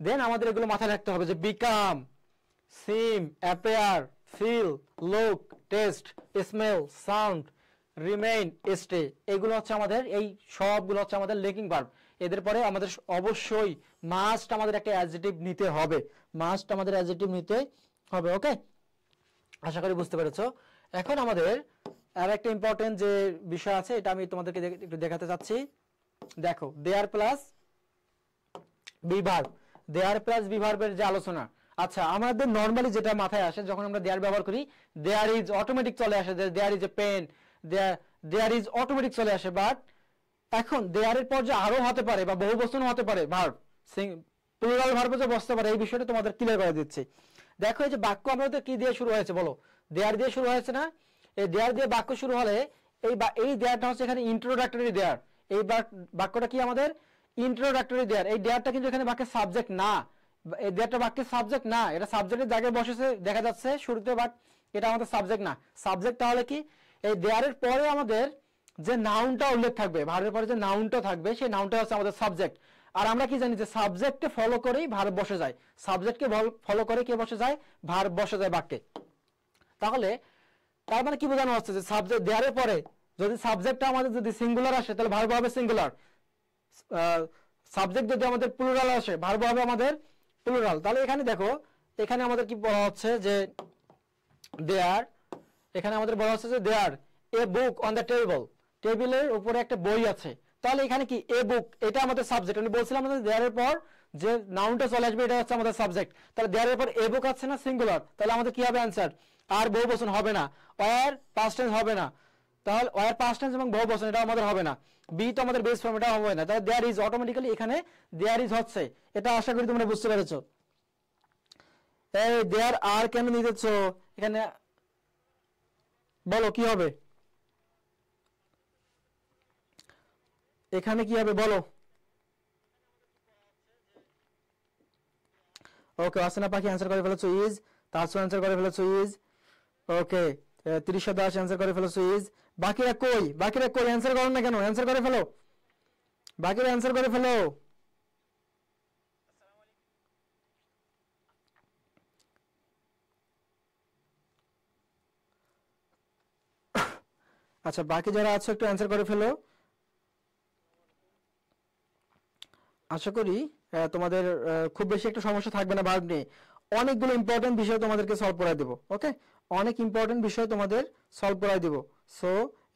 Then আমাদের এগুলো মাথায় রাখতে হবে যে become, seem, appear, feel, look, taste, smell, sound, remain, stay, এগুলো হচ্ছে আমাদের, এই সবগুলো হচ্ছে আমাদের লিঙ্কিং ভার্ব। এদের পরে আমাদের অবশ্যই মাস্ট আমাদের একটা অ্যাডজেক্টিভ নিতে হবে, মাস্ট আমাদের অ্যাডজেক্টিভ নিতে হবে। ওকে, আশা করি বুঝতে পেরেছো। এখন আমাদের আর একটা ইম্পর্টেন্ট যে বিষয় আছে এটা আমি তোমাদেরকে একটু দেখাতে চাচ্ছি। দেখো there plus be verb, there plus be ভার্বের যে আলোচনা, আচ্ছা আমাদের নরমালি যেটা মাথায় আসে যখন আমরা দেয়ার ব্যবহার করি, দেয়ার ইজ অটোমেটিক চলে আসে, there is a pen, there is automatic চলে আসে। বাট এখন দেয়ারের পর যে আরো হতে পারে বা বহু বচন হতে পারে ভার্ব, প্লুরাল ভার্বে যে বসতে পারে, এই বিষয়টা তোমাদের ক্লিয়ার করে দিচ্ছি। দেখো এই যে বাক্য আমাদের কি দিয়ে শুরু হয়েছে বলো, দেয়ার দিয়ে শুরু হয়েছে না? এই দেয়ার দিয়ে বাক্য শুরু হলে এই দেয়ারটা হচ্ছে এখানে ইন্ট্রোডাক্টরি দেয়ার, এই বাক্যটা কি আমাদের ইন্ট্রোডাক্টরি দেয়ার। এই দেয়ারটা কিন্তু এখানে বাক্যের সাবজেক্ট না, এই দেয়ারটা বাক্যের সাবজেক্ট না, এটা সাবজেক্টের জায়গায় বসেছে দেখা যাচ্ছে শুরুতে, বাট এটা আমাদের সাবজেক্ট না। সাবজেক্ট তাহলে কি, এই দেয়ারের পরে আমাদের যে নাউনটা উল্লেখ থাকবে, ভার্বের পরে যে নাউনটা থাকবে সেই নাউনটা হচ্ছে আমাদের সাবজেক্ট। আর আমরা কি জানি যে সাবজেক্টকে ফলো করেই ভার্ব বসে যায়, সাবজেক্টকে ফলো করে কে বসে যায়, ভার্ব বসে যায় বাক্যে। তাহলে তার মানে কি বোঝানো হচ্ছে যে সাবজেক্ট দেয়ারের পরে যদি সাবজেক্টটা আমাদের যদি সিঙ্গুলার আসে তাহলে ভার্ব হবে সিঙ্গুলার, সাবজেক্ট যদি আমাদের প্লুরাল আসে ভার্ব হবে আমাদের প্লুরাল। তাহলে এখানে দেখো এখানে আমাদের কি বলা হচ্ছে যে দেয়ার, এখানে আমাদের বলা হচ্ছে যে there A book on the table, টেবিলের উপরে একটা বই আছে। তাহলে এখানে কি এ বুক, এটা আমাদের সাবজেক্ট। আমি বলছিলাম আমাদের দেয়ারের পর যে নাউনটা চলে আসবে এটা হচ্ছে আমাদের সাবজেক্ট। তাহলে দেয়ারের পর এ বুক আছে না সিঙ্গুলার, তাহলে আমাদের কি হবে অ্যান্সার, আর বহু বচন হবে না, ওয়ার পাস্ট টেন্স হবে না, তাহলে ওয়ার পাস্ট টেন্স এবং বহু বচন এটা আমাদের হবে না, বি তো আমাদের বেস ফর্ম এটা হবে না। তাহলে দেয়ার ইজ অটোমেটিক্যালি এখানে দেয়ার ইজ হচ্ছে, এটা আশা করি তোমরা বুঝতে পেরেছো। এই দেয়ার আর কেন নিতেছ এখানে বলো কি হবে, এখানে কি হবে বলো। ওকে, আসনা পাখি অ্যান্সার করে ফেলেছো ইজ, তাসু অ্যান্সার করে ফেলেছো is, okay Trisha Das answer করে ফেলেছো ইজ। বাকিরা কই, বাকিরা কই অ্যান্সার করো না কেন, অ্যান্সার করে ফেলো, বাকিরা অ্যান্সার করে ফেলো। আচ্ছা বাকি যারা আছো একটু অ্যান্সার করে ফেলো। আশা করি তোমাদের খুব বেশি একটা সমস্যা থাকবে না ভার্ব নিয়ে। অনেকগুলো ইম্পর্টেন্ট বিষয় তোমাদেরকে সলভ করাই দেবো। ওকে, অনেক ইম্পর্টেন্ট বিষয় তোমাদের সলভ করাই দেবো। সো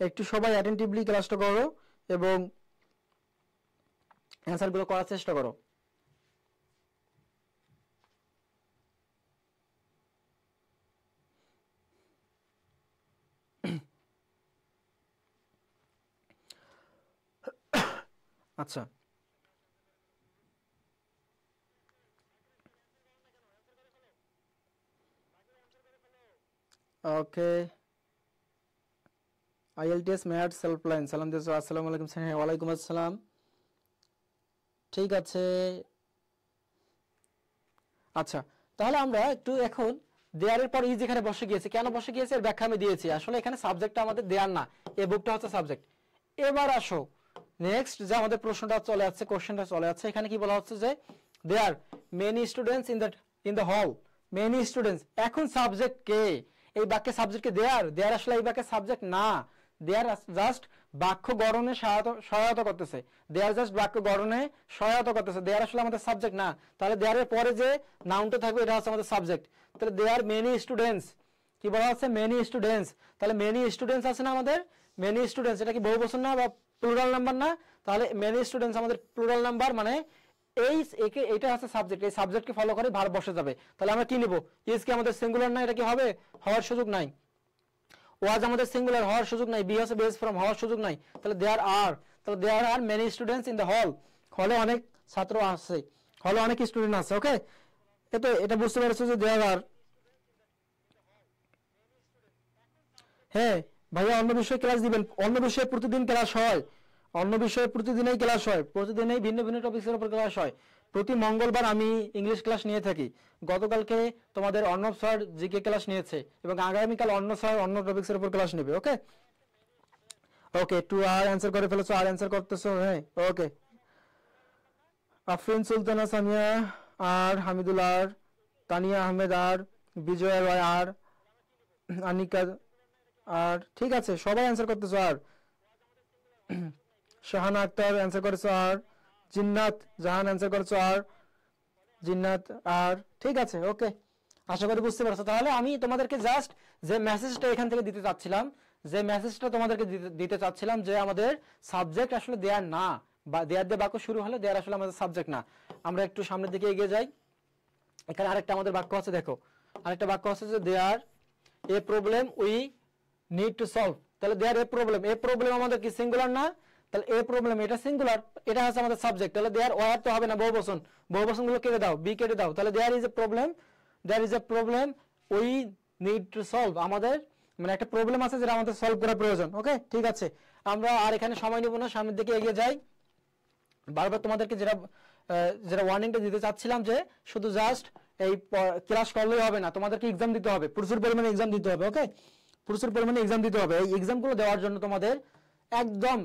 একটু সবাই অ্যাটেন্টিভলি ক্লাসটা করো এবং অ্যান্সারগুলো করার চেষ্টা করো। আচ্ছা ওকে, আইএলটিএস ম্যাথ সেলফ লাইন সালাম দিয়েছো, আসসালামু আলাইকুম। হ্যাঁ ওয়ালাইকুম আসসালাম, ঠিক আছে। আচ্ছা তাহলে আমরা একটু এখন দেয়ারের পর ইজ এখানে বসে গিয়েছে, কেন বসে গিয়েছে এর ব্যাখ্যা আমি দিয়েছি। আসলে এখানে সাবজেক্টটা আমাদের দেয়ার না, এই বুকটা হচ্ছে সাবজেক্ট। এবার আসো নেক্সট যে আমাদের প্রশ্নটা চলে আসছে, কোশ্চেনটা চলে আসছে, এখানে কি বলা হচ্ছে যে there many students in the hall, many students. এখন সাবজেক্ট কে, এই বাক্যে সাবজেক্ট কে দেয়ার, দেয়ার আসলে এই বাক্যে সাবজেক্ট না, দেয়ার জাস্ট বাক্য গঠনে সহায়তা করতেছে, দেয়ার জাস্ট বাক্য গঠনে সহায়তা করতেছে, দেয়ার আসলে আমাদের সাবজেক্ট না। তাহলে দেয়ারের পরে যে নাউনটা থাকবে এটা হচ্ছে আমাদের সাবজেক্ট। তাহলে দেয়ার মেনি স্টুডেন্টস, কি বলা হচ্ছে মেনি স্টুডেন্টস, তাহলে মেনি স্টুডেন্টস আছে না আমাদের, মেনি স্টুডেন্টস এটা কি বহুবচন না বা প্লুরাল নাম্বার না? তাহলে মেনি স্টুডেন্টস আমাদের প্লুরাল নাম্বার, মানে এটা হচ্ছে সাবজেক্ট, এই সাবজেক্টকে ফলো করে ভার্ব বসে যাবে। তাহলে আমরা কি নিব? ইজ কি আমাদের সিঙ্গুলার না? এটা কি হবে? হওয়ার সুযোগ নাই। ওয়াজ আমাদের সিঙ্গুলার, হওয়ার সুযোগ নাই। বি হচ্ছে বেস ফর্ম, হওয়ার সুযোগ নাই। তাহলে দেয়ার আর, তাহলে there are many students in the hall, হলে অনেক ছাত্র আছে, হলে অনেক স্টুডেন্ট আছে। ওকে, এটা বুঝতে পারছো যে দেয়ার আর। হ্যাঁ ভাইয়া, অন্য বিষয়ে ক্লাস দিবেন? অন্য বিষয়ে প্রতিদিন ক্লাস হয়, অন্য বিষয়ে প্রতিদিনই ক্লাস হয়, প্রতিদিনই ভিন্ন ভিন্ন টপিকের উপর ক্লাস হয়। প্রতি মঙ্গলবার আমি ইংলিশ ক্লাস নিয়ে থাকি। গতকালকে তোমাদের অর্ণব স্যার জিকে ক্লাস নিয়েছে এবং আগামীকাল অন্য স্যার অন্য টপিকের উপর ক্লাস নেবে। ওকে ওকে, টু আর অ্যানসার করে ফেলেছো, আর অ্যানসার করতেছো। হ্যাঁ ওকে, আফরিন সুলতানা সামিয়া আর, হামিদুল আর, তানিয়া আহমেদ আর, বিজয় রয় আর, আনিকা আর, ঠিক আছে সবাই অ্যানসার করতেছো। আর শাহানা আক্তার অ্যানসার করেছো, আর জিন্নাত জাহান অ্যানসার করেছো, আর জিন্নাত আর, ঠিক আছে। ওকে, আশা করি বুঝতে পারছো। তাহলে আমি তোমাদেরকে জাস্ট যে মেসেজটা এখান থেকে দিতে চাচ্ছিলাম, যে মেসেজটা তোমাদেরকে দিতে চাচ্ছিলাম যে আমাদের সাবজেক্ট আসলে দেয়ার না, বা দেয়ার দিয়ে বাক্য শুরু হলে দেয়ার আসলে আমাদের সাবজেক্ট না। আমরা একটু সামনের দিকে এগিয়ে যাই। এখানে আরেকটা আমাদের বাক্য আছে, দেখো আরেকটা বাক্য আছে যে there a problem we need to solve. তাহলে there a problem, A problem আমাদের কি সিঙ্গুলার না? তাহলে এ প্রবলেম এটা সিঙ্গুলার, এটা হচ্ছে আমাদের সাবজেক্ট। তাহলে দেয়ার ওয়ার তো হবে না, বহুবচন, বহুবচন গুলো কেটে দাও, বি কেটে দাও। তাহলে there is a problem, there is a problem we need to solve, আমাদের মানে একটা প্রবলেম আছে যেটা আমাদের সলভ করা প্রয়োজন। ওকে ঠিক আছে, আমরা আর এখানে সময় নেব না, সামনের দিকে এগিয়ে যাই। বারবার তোমাদেরকে যেটা ওয়ার্নিংটা দিতে চাচ্ছিলাম যে শুধু জাস্ট এই ক্লাস করলেই হবে না, তোমাদেরকে এক্সাম দিতে হবে, প্রচুর পরিমাণে এক্সাম দিতে হবে। ওকে, প্রচুর পরিমাণে এক্সাম দিতে হবে। এই এক্সামগুলো দেওয়ার জন্য তোমাদের একদম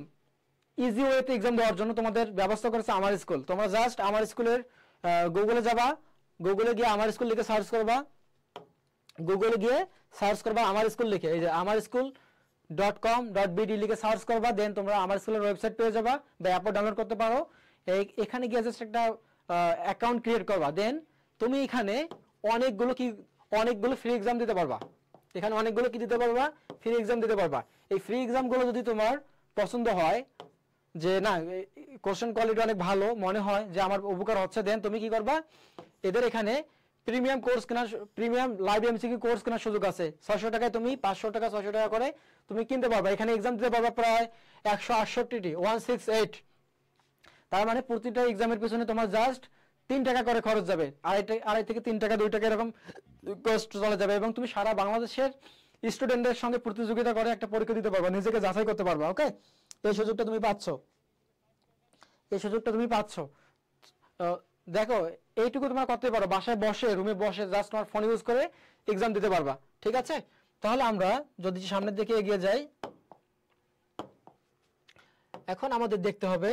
ইজি ওয়েতে এক্সাম দেওয়ার জন্য তোমাদের ব্যবস্থা করেছে আমার স্কুল। তোমরা জাস্ট আমার স্কুলের গুগলে যাবা, গুগলে গিয়ে আমার স্কুল লিখে সার্চ করবা, গুগলে গিয়ে সার্চ করবা আমার স্কুল লিখে, এই যে আমার স্কুল .com.bd লিখে সার্চ করবা, দেন তোমরা আমার স্কুলের ওয়েবসাইট পেয়ে যাবা বা অ্যাপও ডাউনলোড করতে পারো। এখানে গিয়ে জাস্ট একটা অ্যাকাউন্ট ক্রিয়েট করবা, দেন তুমি এখানে অনেকগুলো ফ্রি এক্সাম দিতে পারবা। এখানে অনেকগুলো কি দিতে পারবা? ফ্রি এক্সাম দিতে পারবা। এই ফ্রি এক্সামগুলো যদি তোমার পছন্দ হয় যে না কোশ্চেন কোয়ালিটি অনেক ভালো মনে হয় যে আমার উপকার হচ্ছে, দেন তুমি কি করবা? এদের এখানে প্রিমিয়াম কোর্স কেনার, প্রিমিয়াম লাইভ এমসিকিউ কোর্স কেনার সুযোগ আছে। 600 টাকায় তুমি 500 টাকা 600 টাকা করে তুমি কিনতে পারবা। এখানে এক্সাম দিতে পারবা প্রায় 168টি, 168। তার মানে প্রতিটা এক্সামের পিছনে তোমার জাস্ট 3 টাকা করে খরচ যাবে, আড়াই থেকে 3 টাকা 2 টাকা এরকম কষ্ট চলে যাবে, এবং তুমি সারা বাংলাদেশের স্টুডেন্টদের সঙ্গে প্রতিযোগিতা করে একটা পরীক্ষা দিতে পারবা, নিজেকে যাচাই করতে পারবা। ওকে, এই সুযোগটা তুমি পাচ্ছ, এই সুযোগটা তুমি পাচ্ছ। দেখো এইটুকু তোমরা করতে পারো, বাসায় বসে রুমে বসে জাস্ট তোমার ফোন ইউজ করে এক্সাম দিতে পারবা। ঠিক আছে, তাহলে আমরা যদি সামনের দিকে এগিয়ে যাই, এখন আমাদের দেখতে হবে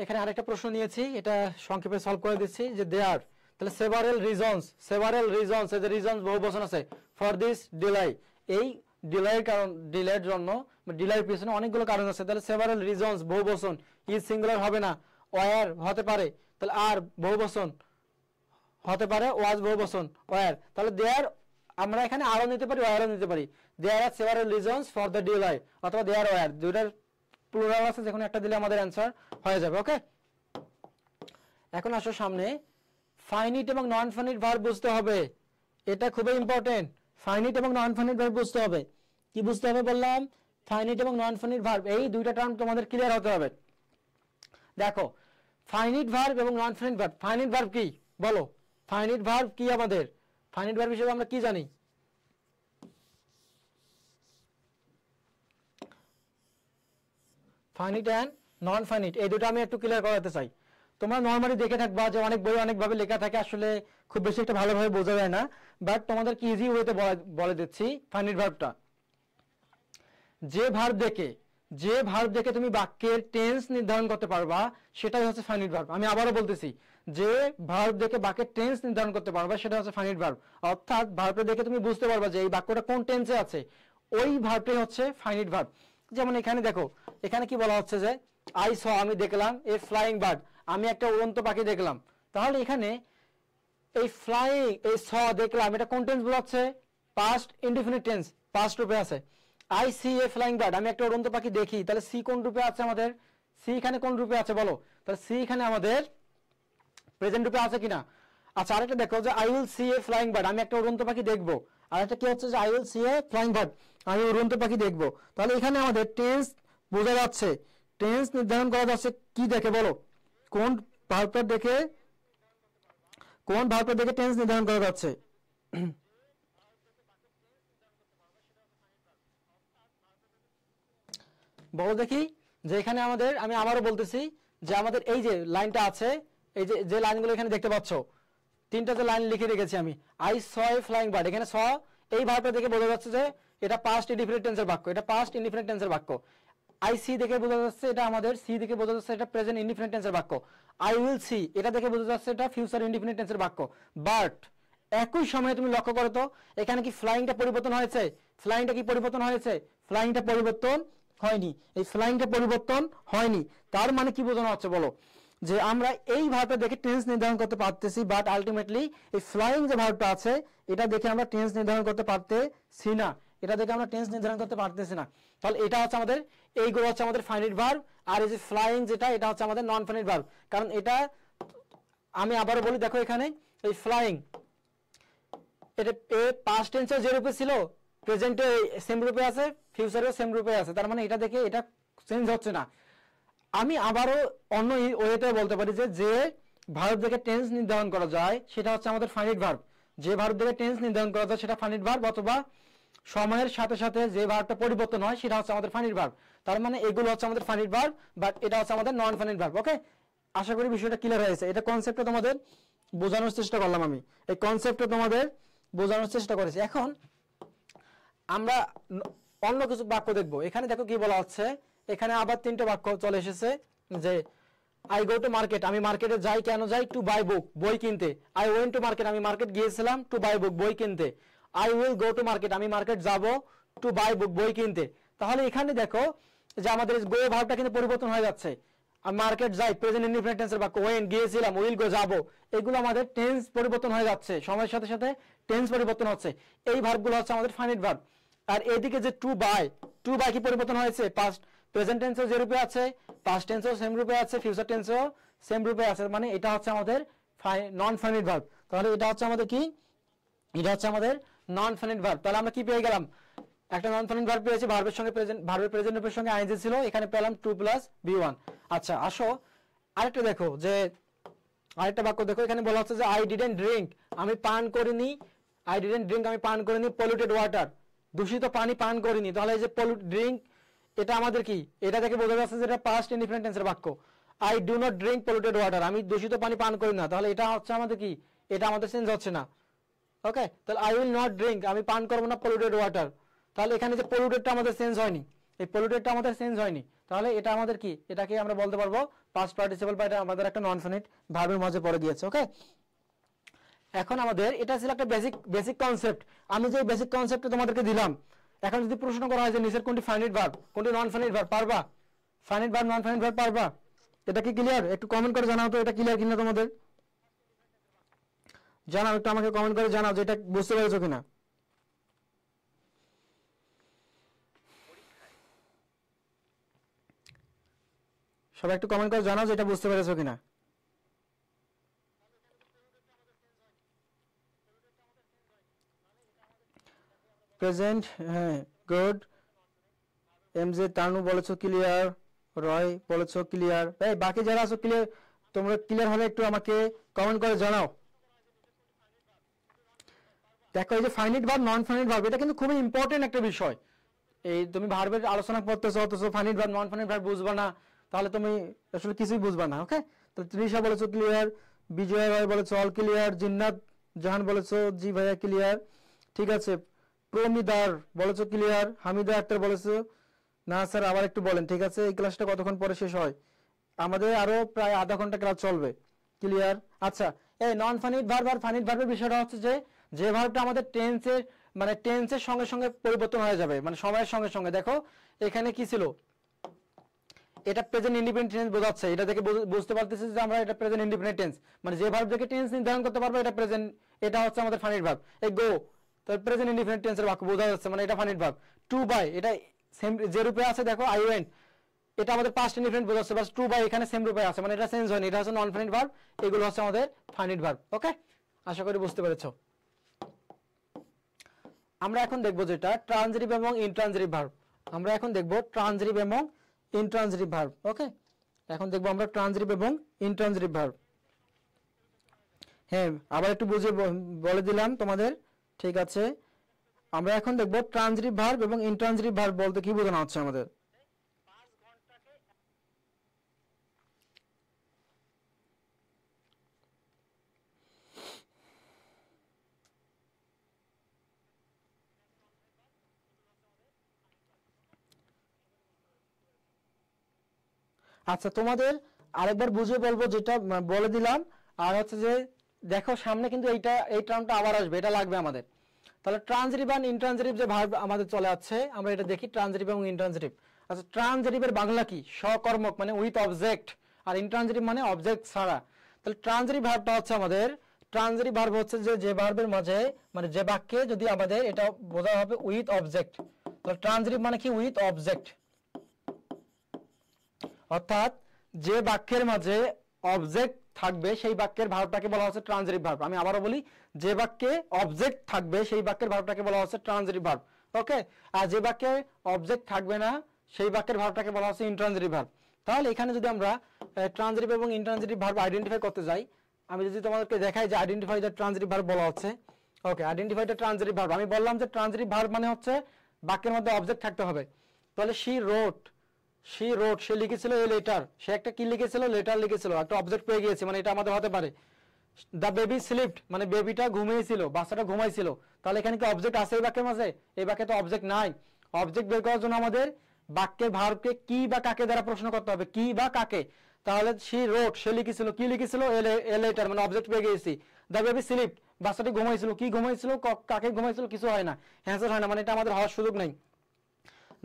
এখানে আরেকটা প্রশ্ন নিয়েছি, এটা সংক্ষেপে সলভ করে দিচ্ছি যে দেয়ার, তাহলে সেভারেল রিজনস এই যে রিজনস বহুবচন আছে ফর দিস ডিলাই, এই ডিলাইয়ের কারণ, ডিলাইয়ের জন্য ডিলাইয়ের পিছনে অনেকগুলো কারণ আছে। তাহলে সেভারেল রিজনস বহুবচন, ইজ সিঙ্গুলার হবে না, ওয়ার হতে পারে, তাহলে আর বহুবচন হতে পারে, ওয়াজ বহুবচন, ওয়ার, তাহলে দেয়ার আমরা এখানে আরও নিতে পারি, ওয়ারও নিতে পারি। There are several reasons for the delay, অথবা দেয়ার ওয়ার, দুইটার প্লুরাল আছে, যেকোনো একটা দিলে আমাদের অ্যান্সার হয়ে যাবে। ওকে, এখন আসো সামনে ফাইনিট এবং নন ফাইনিট ভার্ব বুঝতে হবে, এটা খুবই ইম্পর্টেন্ট। ফাইনিট এবং নন ফাইনিট ভার্ব বুঝতে হবে। কি বুঝতে হবে বললাম? ফাইনিট এবং নন ফাইনিট ভার্ব, এই দুইটা টার্ম তোমাদের ক্লিয়ার হতে হবে। দেখো ফাইনিট ভার্ব এবং non finite verb, finite verb কি বলো? ফাইনিট ভার্ব কি? আমাদের ফাইনিট ভার্ব হিসেবে আমরা কি জানি? ফাইনিট এন্ড নন ফাইনিট, এই দুটো আমি একটু ক্লিয়ার করাতে চাই। তোমরা নরমালি দেখে থাকবা যে অনেক বই অনেকভাবে লেখা থাকে, আসলে খুব বেশি একটা ভালোভাবে বোঝা যায় না, বাট তোমাদের কি ইজি ওয়েতে বলে দিচ্ছি। ফাইনিট ভার্বটা যে ভার্ব দেখে তুমি বাক্যের টেন্স নির্ধারণ করতে পারবা, সেটাই হচ্ছে ফাইনিট ভার্ব। আমি আবারও বলতেছি, যে ভার্ব দেখে বাক্যের টেন্স নির্ধারণ করতে পারবা সেটা হচ্ছে ফাইনিট ভার্ব। অর্থাৎ ভার্বটা দেখে তুমি বুঝতে পারবা যে এই বাক্যটা কোন টেন্সে আছে, ওই ভার্বটাই হচ্ছে ফাইনিট ভার্ব। যেমন এখানে দেখো, এখানে কি বলা হচ্ছে যে আই স, আমি দেখলাম, এ ফ্লাইং বার্ড, আমি একটা উড়ন্ত পাখি দেখলাম। তাহলে এখানে এই ফ্লাইং এই স দেখলাম এটা কোন টেন্স বোঝাচ্ছে পাস্ট ইনডিফিনিট টেন্স পাস্ট রূপে আছে I see a flying bird আমি একটা উড়ন্ত পাখি দেখি তাহলে সি কোন রূপে আছে আমাদের সি এখানে কোন রূপে আছে বলো তাহলে সি এখানে আমাদের প্রেজেন্ট রূপে আছে কিনা আচ্ছা আরেকটা দেখো যে I will see a flying bird আমি একটা উড়ন্ত পাখি দেখবো আর একটা কি হচ্ছে যে I will see a flying bird আমি উড়ন্ত পাখি দেখবো তাহলে এখানে আমাদের টেন্স বোঝা যাচ্ছে টেন্স নির্ধারণ করা যাচ্ছে কি দেখে বলো কোন ভার্বটা দেখে টেন্স নির্ধারণ করা যাচ্ছে বলো দেখি যে এখানে আমাদের আমি আবারও বলতেছি যে আমাদের এই যে লাইনটা আছে এই যে লাইনগুলো এখানে দেখতে পাচ্ছ তিনটা যে লাইন লিখে রেখেছি আমি I saw A flying bird এখানে স এই ভার্বটা দেখে বোঝা যাচ্ছে যে এটা পাস্ট ইনডিফিনিট টেন্সের বাক্য এটা পাস্ট ইনডিফিনিট টেন্সের বাক্য আই সি দেখে বোঝা যাচ্ছে এটা আমাদের সি দেখে বোঝা যাচ্ছে এটা প্রেজেন্ট ইনডিফিনিট টেন্সের বাক্য আই উইল সি এটা দেখে বোঝা যাচ্ছে এটা ফিউচার ইনডিফিনিট টেন্সের বাক্য বাট একই সময়ে তুমি লক্ষ্য করো তো এখানে কি ফ্লাইংটা পরিবর্তন হয়েছে ফ্লাইংটা কি পরিবর্তন হয়েছে ফ্লাইংটা পরিবর্তন হয়নি এই ফ্লাইংটা পরিবর্তন হয়নি তার মানে কি বোঝানো হচ্ছে বলো যে আমরা এই ভার্বটা দেখে টেন্স নির্ধারণ করতে পারতেছি বাট আলটিমেটলি এই ফ্লাইং যে ভার্বটা আছে এটা দেখে আমরা টেন্স নির্ধারণ করতে পারতেছি না এটা দেখে আমরা টেন্স নির্ধারণ করতে পারতেছি না তাহলে এটা হচ্ছে আমাদের এইগুলো হচ্ছে আমাদের ফাইনাইট ভার্ব আর এই যে ফ্লাইং যেটা এটা হচ্ছে আমাদের নন ফাইনাইট ভার্ব কারণ এটা আমি আবারও বলি দেখো এখানে এই ফ্লাইং এটা পাস্ট টেন্সে যে রূপে ছিল প্রেজেন্টে সেম রূপে আছে ফিউচারেও সেম রূপে আছে তার মানে এটা দেখে এটা চেঞ্জ হচ্ছে না আমি আবারও অন্য ওয়েতে বলতে পারি যে ভার্ব দেখে টেন্স নির্ধারণ করা যায় সেটা হচ্ছে আমাদের ফাইনাইট ভার্ব যে ভার্ব দেখে টেন্স নির্ধারণ করা যায় সেটা ফাইনাইট ভার্ব অথবা সময়ের সাথে সাথে যে ভার্বটা পরিবর্তন হয় সেটা হচ্ছে আমাদের ফাইনাইট ভার্ব তার মানে এগুলো হচ্ছে আমাদের ফাইনাইট ভার্ব বাট এটা হচ্ছে আমাদের নন ফাইনাইট ভার্ব ওকে আশা করি বিষয়টা ক্লিয়ার হয়েছে এটা কনসেপ্টটা তোমাদের বোঝানোর চেষ্টা করলাম আমি এই কনসেপ্টটা তোমাদের বোঝানোর চেষ্টা করেছি এখন আমরা অন্য কিছু বাক্য দেখবো এখানে দেখো কি বলা হচ্ছে এখানে আবার তিনটা বাক্য চলে এসেছে যে আই গো টু মার্কেট আমি মার্কেটে যাই কেন যাই টু বাই বুক বই কিনতে আই ওয়েন্ট টু মার্কেট আমি মার্কেট গিয়েছিলাম টু বাই বুক বই কিনতে I will go to market আমি মার্কেট যাব টু বাই বুক বই কিনতে তাহলে এখানে দেখো যে আমাদের গো ভার্বটা কিন্তু পরিবর্তন হয়ে যাচ্ছে আমি মার্কেট যাই প্রেজেন্ট ইনডিফিনিট টেন্সের বাক্য ওয়েন গিয়েছিলাম উইল গো যাব এগুলো আমাদের টেন্স পরিবর্তন হয়ে যাচ্ছে সময়ের সাথে সাথে টেন্স পরিবর্তন হচ্ছে এই ভার্বগুলো হচ্ছে আমাদের ফাইনাইট ভার্ব আর এদিকে যে টু বাই কি পরিবর্তন হয়েছে পাস্ট প্রেজেন্ট টেন্সেও যে রূপে আছে পাস্ট টেন্সেও সেম রূপে আছে ফিউচার টেন্সেও সেম রূপে আছে মানে এটা হচ্ছে আমাদের নন ফাইনাইট ভার্ব তাহলে এটা হচ্ছে আমাদের কি এটা হচ্ছে আমাদের নন ফাইনাইট ভার্ব তাহলে আমরা কি পেয়ে গেলাম একটা নন ফাইনাইট ভার্ব পেয়েছি ভার্বের সঙ্গে ভার্বের প্রেজেন্ট রূপের সঙ্গে আইএনজি ছিল এখানে পেলাম 2 + b1 আচ্ছা আসো আরেকটা দেখো যে আরেকটা বাক্য দেখো এখানে বলা হচ্ছে যে আই ডিডন্ট ড্রিঙ্ক আমি পান করিনি আই ডিডন্ট ড্রিঙ্ক আমি পান করিনি পলিউটেড ওয়াটার দূষিত পানি পান করিনি তাহলে এই যে পলিউট ড্রিঙ্ক এটা আমাদের কি এটা থেকে বোঝা যাচ্ছে যে এটা পাস্ট ইনডিফিনিট টেন্সের বাক্য I do not drink polluted water আমি দূষিত পানি পান করি না তাহলে এটা হচ্ছে আমাদের কি এটা আমাদের চেঞ্জ হচ্ছে না ওকে তাহলে আই উইল নট ড্রিঙ্ক আমি পান করব না পলিউটেড ওয়াটার তাহলে এখানে যে পলিউটেডটা আমাদের চেঞ্জ হয়নি এই পলিউটেডটা আমাদের চেঞ্জ হয়নি তাহলে এটা আমাদের কি এটাকে আমরা বলতে পারবো পাস্ট পার্টিসিপল বা এটা আমাদের একটা নন ফাইনাইট ভার্বের মাঝে পড়ে গিয়েছে ওকে এখন আমাদের এটা ছিল একটা বেসিক কনসেপ্ট আমি যে বেসিক কনসেপ্টটা তোমাদেরকে দিলাম এখন যদি প্রশ্ন করা হয় যে নিচের কোনটি ফাইনাইট ভার্ব কোনটি নন ফাইনাইট ভার্ব পারবা finite verb non finite verb পারবা এটা কি ক্লিয়ার একটু কমেন্ট করে জানাও তো এটা ক্লিয়ার কিনা তোমাদের জানাও একটু আমাকে কমেন্ট করে জানাও যে এটা বুঝতে পেরেছো কিনা সবাই একটু কমেন্ট করে জানাও যে এটা বুঝতে পেরেছো কিনা প্রেজেন্ট হ্যাঁ গুড এমজে তানু বলেছো ক্লিয়ার রয় বলেছো ক্লিয়ার এই বাকি যারা আছো ক্লিয়ার তোমরা ক্লিয়ার হলে একটু আমাকে কমেন্ট করে জানাও দেখো এই যে finite verb non finite verb এটা কিন্তু খুবই ইম্পর্টেন্ট একটা বিষয় এই তুমি ভার্বের আলোচনা করতেছো অথচ finite verb non finite verb বুঝবা না তাহলে তুমি আসলে কিছুই বুঝবা না ওকে তো তৃষা বলেছো ক্লিয়ার বিজয় রয় বলেছো অল ক্লিয়ার জিন্নাত জাহান বলেছো জি ভাইয়া ক্লিয়ার ঠিক আছে প্রমিদার বলেছো ক্লিয়ার হামিদা আক্তার বলেছো না স্যার আবার একটু বলেন ঠিক আছে এই ক্লাসটা কতক্ষণ পরে শেষ হয় আমাদের আরো প্রায় আধা ঘন্টা ক্লাস চলবে ক্লিয়ার আচ্ছা এই নন ফাইনাইট ভার্ব আর ফাইনাইট ভার্বের বিষয়টা হচ্ছে যে ভার্বটা আমাদের টেন্সের সঙ্গে সঙ্গে পরিবর্তন হয়ে যাবে মানে সময়ের সঙ্গে সঙ্গে দেখো এখানে কি ছিল এটা প্রেজেন্ট ইন্ডিপেন্ডেন্ট টেন্স বোঝাচ্ছে, এটা দেখে বুঝতে পারতেছি যে আমরা এটা প্রেজেন্ট ইন্ডিপেন্ডেন্ট টেন্স, মানে যে ভার্ব থেকে টেন্স নির্ধারণ করতে পারবো এটা প্রেজেন্ট, এটা হচ্ছে আমাদের ফাইনাইট ভার্ব। এই গো তো প্রেজেন্ট ইন্ডিপেন্ডেন্ট টেন্সের বাক্য বোঝা যাচ্ছে, মানে এটা ফাইনাইট ভার্ব। টু বাই এটা সেম যে রূপে আছে দেখো আই ওয়েন্ট, এটা আমাদের পাস্ট ইনডিফিনিট বোঝাচ্ছে, বাস টু বাই এখানে সেম রূপে আছে, মানে এটা চেঞ্জ হয়নি, এটা হচ্ছে নন ফাইনাইট ভার্ব, এগুলো হচ্ছে আমাদের ফাইনাইট ভার্ব। ওকে, আশা করি বুঝতে পেরেছো। আমরা এখন দেখব যেটা ট্রানজিটিভ এবং ইনট্রানজিটিভ ভার্ব। আমরা এখন দেখব ট্রানজিটিভ এবং ইনট্রানজিটিভ ভার্ব। ওকে, এখন দেখব আমরা ট্রানজিটিভ এবং ইনট্রানজিটিভ ভার্ব। হ্যাঁ, আবার একটু বুঝিয়ে বলে দিলাম তোমাদের, ঠিক আছে। আমরা এখন দেখব ট্রানজিটিভ ভার্ব এবং ইনট্রানজিটিভ ভার্ব বলতে কি বোঝানো হচ্ছে আমাদের। আচ্ছা, তোমাদের আরেকবার বুঝিয়ে বলবো, যেটা বলে দিলাম। আর হচ্ছে যে দেখো সামনে কিন্তু এইটা, এই টার্মটা আবার আসবে, এটা লাগবে আমাদের। তাহলে ট্রানজিটিভ আর ইনট্রানজিটিভ যে ভার্ব আমাদের চলে আসছে, আমরা এটা দেখি ট্রানজিটিভ এবং ইনট্রানজিটিভ। আচ্ছা, ট্রানজিটিভের বাংলা কি? সকর্মক, মানে উইথ অবজেক্ট, আর ইনট্রানজিটিভ মানে অবজেক্ট ছাড়া। তাহলে ট্রানজিটিভ ভার্বটা হচ্ছে আমাদের, ট্রানজিটিভ ভার্ব হচ্ছে যে ভার্বের মাঝে, মানে যে বাক্যে যদি আমাদের এটা বোঝা হবে উইথ অবজেক্ট, তাহলে ট্রানজিটিভ মানে কি? With object. অর্থাৎ যে বাক্যের মাঝে অবজেক্ট থাকবে সেই বাক্যের ভার্বটাকে বলা হচ্ছে ট্রানজিটিভ ভার্ব। আমি আবারও বলি, যে বাক্যে অবজেক্ট থাকবে সেই বাক্যের ভার্বটাকে বলা হচ্ছে ট্রানজিটিভ ভার্ব। ওকে, আর যে বাক্যে অবজেক্ট থাকবে না সেই বাক্যের ভার্বটাকে বলা হচ্ছে ইনট্রানজিটিভ ভার্ব। তাহলে এখানে যদি আমরা ট্রানজিটিভ এবং ইনট্রানজিটিভ ভার্ব আইডেন্টিফাই করতে যাই, আমি যদি তোমাদেরকে দেখাই যে আইডেন্টিফাই দ্য ট্রানজিটিভ ভার্ব বলা হচ্ছে। ওকে, আইডেন্টিফাই দ্য ট্রানজিটিভ ভার্ব, আমি বললাম যে ট্রানজিটিভ ভার্ব মানে হচ্ছে বাক্যের মধ্যে অবজেক্ট থাকতে হবে। তাহলে শি রোট, সে লিখেছিল এ লেটার, সে একটা কি লিখেছিল? লেটার লিখেছিল, একটা অবজেক্ট পেয়ে গিয়েছে, মানে এটা আমাদের হতে পারে। দ্য বেবি স্লিপড, মানে বেবিটা ঘুমিয়েছিল, বাচ্চাটা ঘুমাইছিল। তাহলে এখানে কি অবজেক্ট আছে এই বাক্যের মাঝে? এই বাক্যে তো অবজেক্ট নাই। অবজেক্ট বের করার জন্য আমাদের বাক্যের ভার্বকে কি বা কাকে দ্বারা প্রশ্ন করতে হবে, কি বা কাকে। তাহলে শি রোট, সে লিখেছিল, কি লিখেছিল? এ লেটার, মানে অবজেক্ট পেয়ে গিয়েছি। দ্য বেবি স্লিপড, বাচ্চাটি ঘুমাইছিল, কি ঘুমাইছিল? কাকে ঘুমাইছিল? কিছু হয় না, অ্যান্সার হয় না, মানে এটা আমাদের হওয়ার সুযোগ নেই।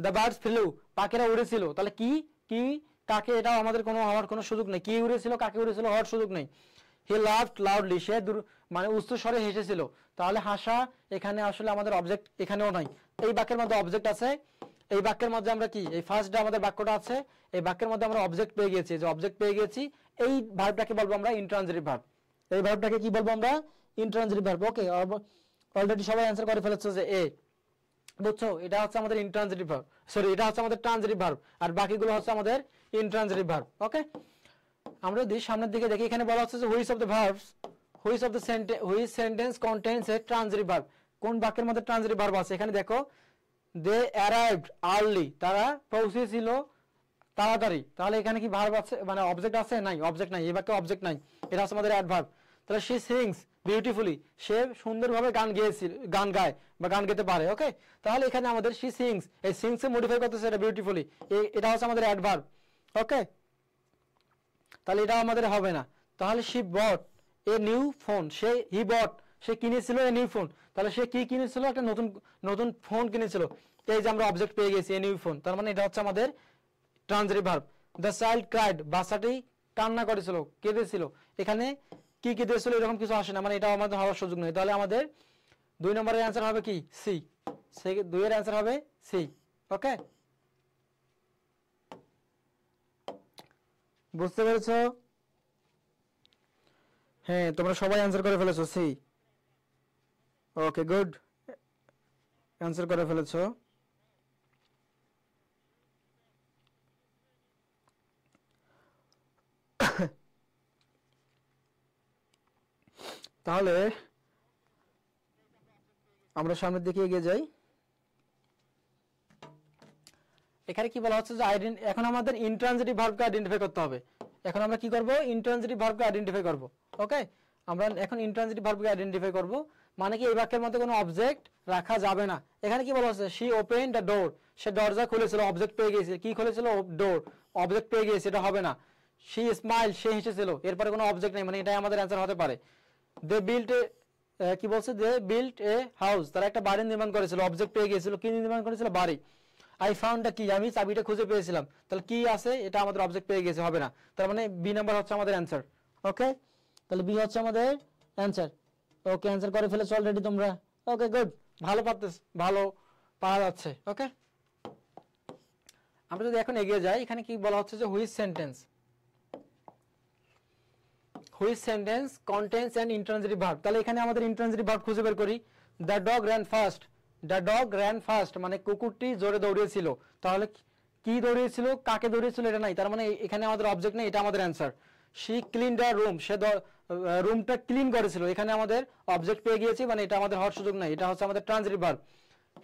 দ্য বার্ডস ফ্লু, পাখিরা উড়েছিল, তাহলে কি কি কাকে, এটা আমাদের কোনো হওয়ার কোনো সুযোগ নেই। কি উড়েছিল, কাকে উড়েছিল, হওয়ার সুযোগ নেই। হি লাভড লাউডলি, সে মানে উচ্চ স্বরে হেসেছিল, তাহলে হাসা এখানে আসলে আমাদের অবজেক্ট এখানেও নাই। এই বাক্যের মধ্যে অবজেক্ট আছে, এই বাক্যের মধ্যে আমরা কি, এই ফার্স্ট আমাদের বাক্যটা আছে, এই বাক্যের মধ্যে আমরা অবজেক্ট পেয়ে গেছি, যে অবজেক্ট পেয়ে গেছি, এই ভার্বটাকে বলবো আমরা ইনট্রানজিটিভ ভার্ব। এই ভার্বটাকে কি বলবো আমরা? Intransitive verb. ওকে, অলরেডি সবাই অ্যান্সার করে ফেলেছে যে এ, বুঝছো? এটা হচ্ছে আমাদের ইনট্রানজিটিভ ভার্ব, সরি এটা হচ্ছে আমাদের ট্রানজিটিভ ভার্ব, আর বাকিগুলো হচ্ছে আমাদের ইনট্রানজিটিভ ভার্ব। ওকে, আমরা যদি সামনের দিকে দেখি, এখানে বলা হচ্ছে যে which of the verbs, which of the which sentence contains A transitive verb, কোন বাক্যের মধ্যে ট্রানজিটিভ ভার্ব আছে। এখানে দেখো, দে অ্যারাইভড আর্লি, তারা পৌঁছেছিল তাড়াতাড়ি, তাহলে এখানে কি ভার্ব আছে, মানে অবজেক্ট আছে? নাই, অবজেক্ট নাই, এই বাক্যে অবজেক্ট নাই, এটা হচ্ছে আমাদের অ্যাডভার্ব। তাহলে শি সিংস বিউটিফুলি, সে সুন্দরভাবে গান গায় বা গান গেতে পারে। ওকে, তাহলে এখানে আমাদের শি সিংস, এই সিংস এ মডিফাই করতেছে এটা বিউটিফুলি, এটা হচ্ছে আমাদের অ্যাডভার্ব। ওকে, তাহলে এটা আমাদের হবে না। তাহলে she bought a new phone, he bought, সে কিনেছিল এ নিউ ফোন, তাহলে সে কি কিনেছিল? একটা নতুন নতুন ফোন কিনেছিল। এই যে আমরা অবজেক্ট পেয়ে গেছি এ নিউ ফোন, তার মানে এটা হচ্ছে আমাদের transitive verb. The child cried, বাচ্চাটি কান্না করেছিল, কেঁদেছিল, এখানে কি কেঁদেছিল এরকম কিছু আসে না, মানে এটা আমাদের হওয়ার সুযোগ নেই। তাহলে আমাদের 2 নম্বরের অ্যান্সার হবে কি? সি। 2 এর অ্যান্সার হবে সি। ওকে, বুঝতে পেরেছো? হ্যাঁ, তোমরা সবাই অ্যান্সার করে ফেলেছো সি। ওকে, গুড, অ্যান্সার করে ফেলেছো। তাহলে আমরা সামনের দিকে এগিয়ে যাই। এখানে কি বলা হচ্ছে যে এখন আমাদের ইনট্রানজিটিভ ভার্বকে আইডেন্টিফাই করতে হবে। এখন আমরা কি করব? ইনট্রানজিটিভ ভার্বকে আইডেন্টিফাই করব। ওকে, আমরা এখন ইনট্রানজিটিভ ভার্বকে আইডেন্টিফাই করব, মানে কি এই বাক্যের মধ্যে কোনো অবজেক্ট রাখা যাবে না। এখানে কি বলা হচ্ছে? শি ওপেন দ্য ডোর, সে দরজা খুলেছিল, অবজেক্ট পেয়ে গিয়েছে, কি খুলেছিল? ডোর, অবজেক্ট পেয়ে গিয়েছে, এটা হবে না। শি স্মাইল, সে হেসেছিল, এরপরে কোনো অবজেক্ট নেই, মানে এটাই আমাদের অ্যান্সার হতে পারে। দে বিল্ট কি বলছে? দে বিল্ট এ হাউস, তারা একটা বাড়ি নির্মাণ করেছিল, অবজেক্ট পেয়ে গিয়েছিল, কি নির্মাণ করেছিল? বাড়ি। আই ফাউন্ড দ্য কি, আমি চাবিটা খুঁজে পেয়েছিলাম, তাহলে কি আছে এটা আমাদের অবজেক্ট পেয়ে গেছে, হবে না, তার মানে বি নাম্বার হচ্ছে আমাদের অ্যান্সার। ওকে, তাহলে বি হচ্ছে আমাদের অ্যান্সার। ওকে, অ্যান্সার করে ফেলেছো অলরেডি তোমরা। ওকে গুড, ভালো পারতেছ, ভালো পারা যাচ্ছে। ওকে, আমরা যদি এখন এগিয়ে যাই, এখানে কি বলা হচ্ছে যে which sentence contains an intransitive verb, তাহলে এখানে আমাদের ইন্ট্রানজিটিভ ভার্ব খুঁজে বের করি। দ্য ডগ র্যান ফাস্ট মানে কুকুরটি জোরে দৌড়িয়েছিল, তাহলে কি দৌড়িয়েছিল, কাকে দৌড়িয়েছিল এটা নাই, তার মানে এখানে আমাদের অবজেক্ট নেই, এটা আমাদের answer. She clean the room, সে রুমটা ক্লিন করেছিল, এখানে আমাদের অবজেক্ট পেয়ে গিয়েছি, মানে এটা আমাদের হওয়ার সুযোগ নাই, এটা হচ্ছে আমাদের transitive verb.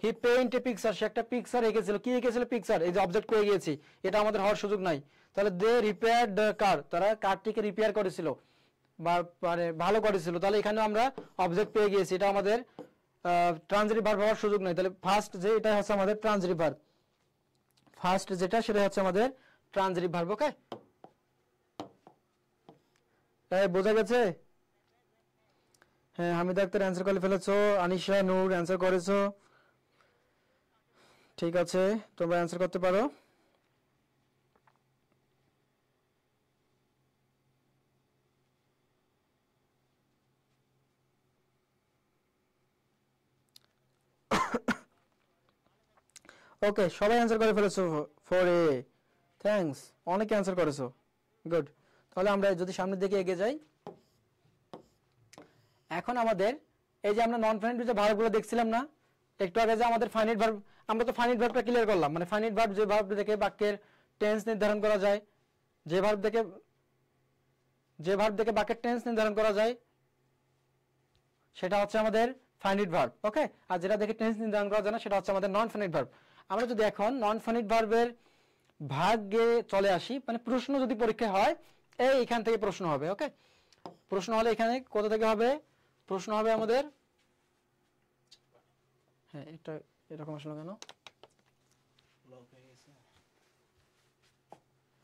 He paint a picture, সে একটা পিকচার এঁকেছিল, কি এঁকেছিল, পিকচার, এই যে অবজেক্ট পেয়ে গিয়েছি, এটা আমাদের হওয়ার সুযোগ নাই। তাহলে দে রিপেয়ার দ্য কার, তারা কারটিকে রিপেয়ার করেছিল বা মানে ভালো করেছিল, তাহলে এখানে আমরা অবজেক্ট পেয়ে গিয়েছি, এটা আমাদের ট্রানজিটিভ ভার্ব হওয়ার সুযোগ নাই। তাহলে ফার্স্ট যে এটা হচ্ছে আমাদের ট্রানজিটিভ ভার্ব, ফার্স্ট যেটা সেটা হচ্ছে আমাদের ট্রানজিটিভ ভার্ব। ওকে, বোঝা গেছে? হ্যাঁ, হামিদা আক্তার অ্যান্সার করে ফেলেছো, আনিশা নূর অ্যান্সার করেছো, ঠিক আছে, তোমরা অ্যান্সার করতে পারো। ওকে, সবাই অ্যান্সার করে ফেলেছো 4A, থ্যাঙ্কস, অনেকে অ্যান্সার করেছো, গুড। তাহলে আমরা যদি সামনের দিকে এগিয়ে যাই, এখন আমাদের এই যে আমরা নন ফাইনাইট যে ভার্বগুলো দেখছিলাম না একটু আগে, যে আমাদের ফাইনাইট ভার্ব, আমরা তো ফাইনাইট ভার্বটা ক্লিয়ার করলাম, মানে ফাইনাইট ভার্ব যে ভার্ব দেখে বাক্যের টেন্স নির্ধারণ করা যায়, যে ভার্ব দেখে বাক্যের টেন্স নির্ধারণ করা যায় সেটা হচ্ছে আমাদের ফাইনাইট ভার্ব। ওকে, আর যেটা দেখে টেন্স নির্ধারণ করা যায় না সেটা হচ্ছে আমাদের নন ফাইনাইট ভার্ব। আমরা যদি এখন নন ফাইনাইট ভার্বের ভাগে চলে আসি, মানে প্রশ্ন যদি পরীক্ষা হয় এইখান থেকে প্রশ্ন হবে। ওকে, প্রশ্ন হলে এখানে কোথা থেকে হবে, প্রশ্ন হবে আমাদের, হ্যাঁ এটা এরকম আসলে কেন,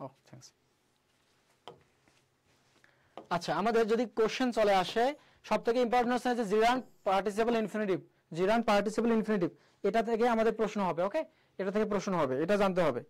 ও থ্যাঙ্কস। আচ্ছা, আমাদের যদি কোশ্চেন চলে আসে, সবথেকে ইম্পর্টেন্ট হচ্ছে যে জিরান্ট পার্টিসিপল ইনফিনিটিভ, এটা থেকে আমাদের প্রশ্ন হবে। ওকে, এটা থেকে প্রশ্ন হবে, এটা জানতে হবে।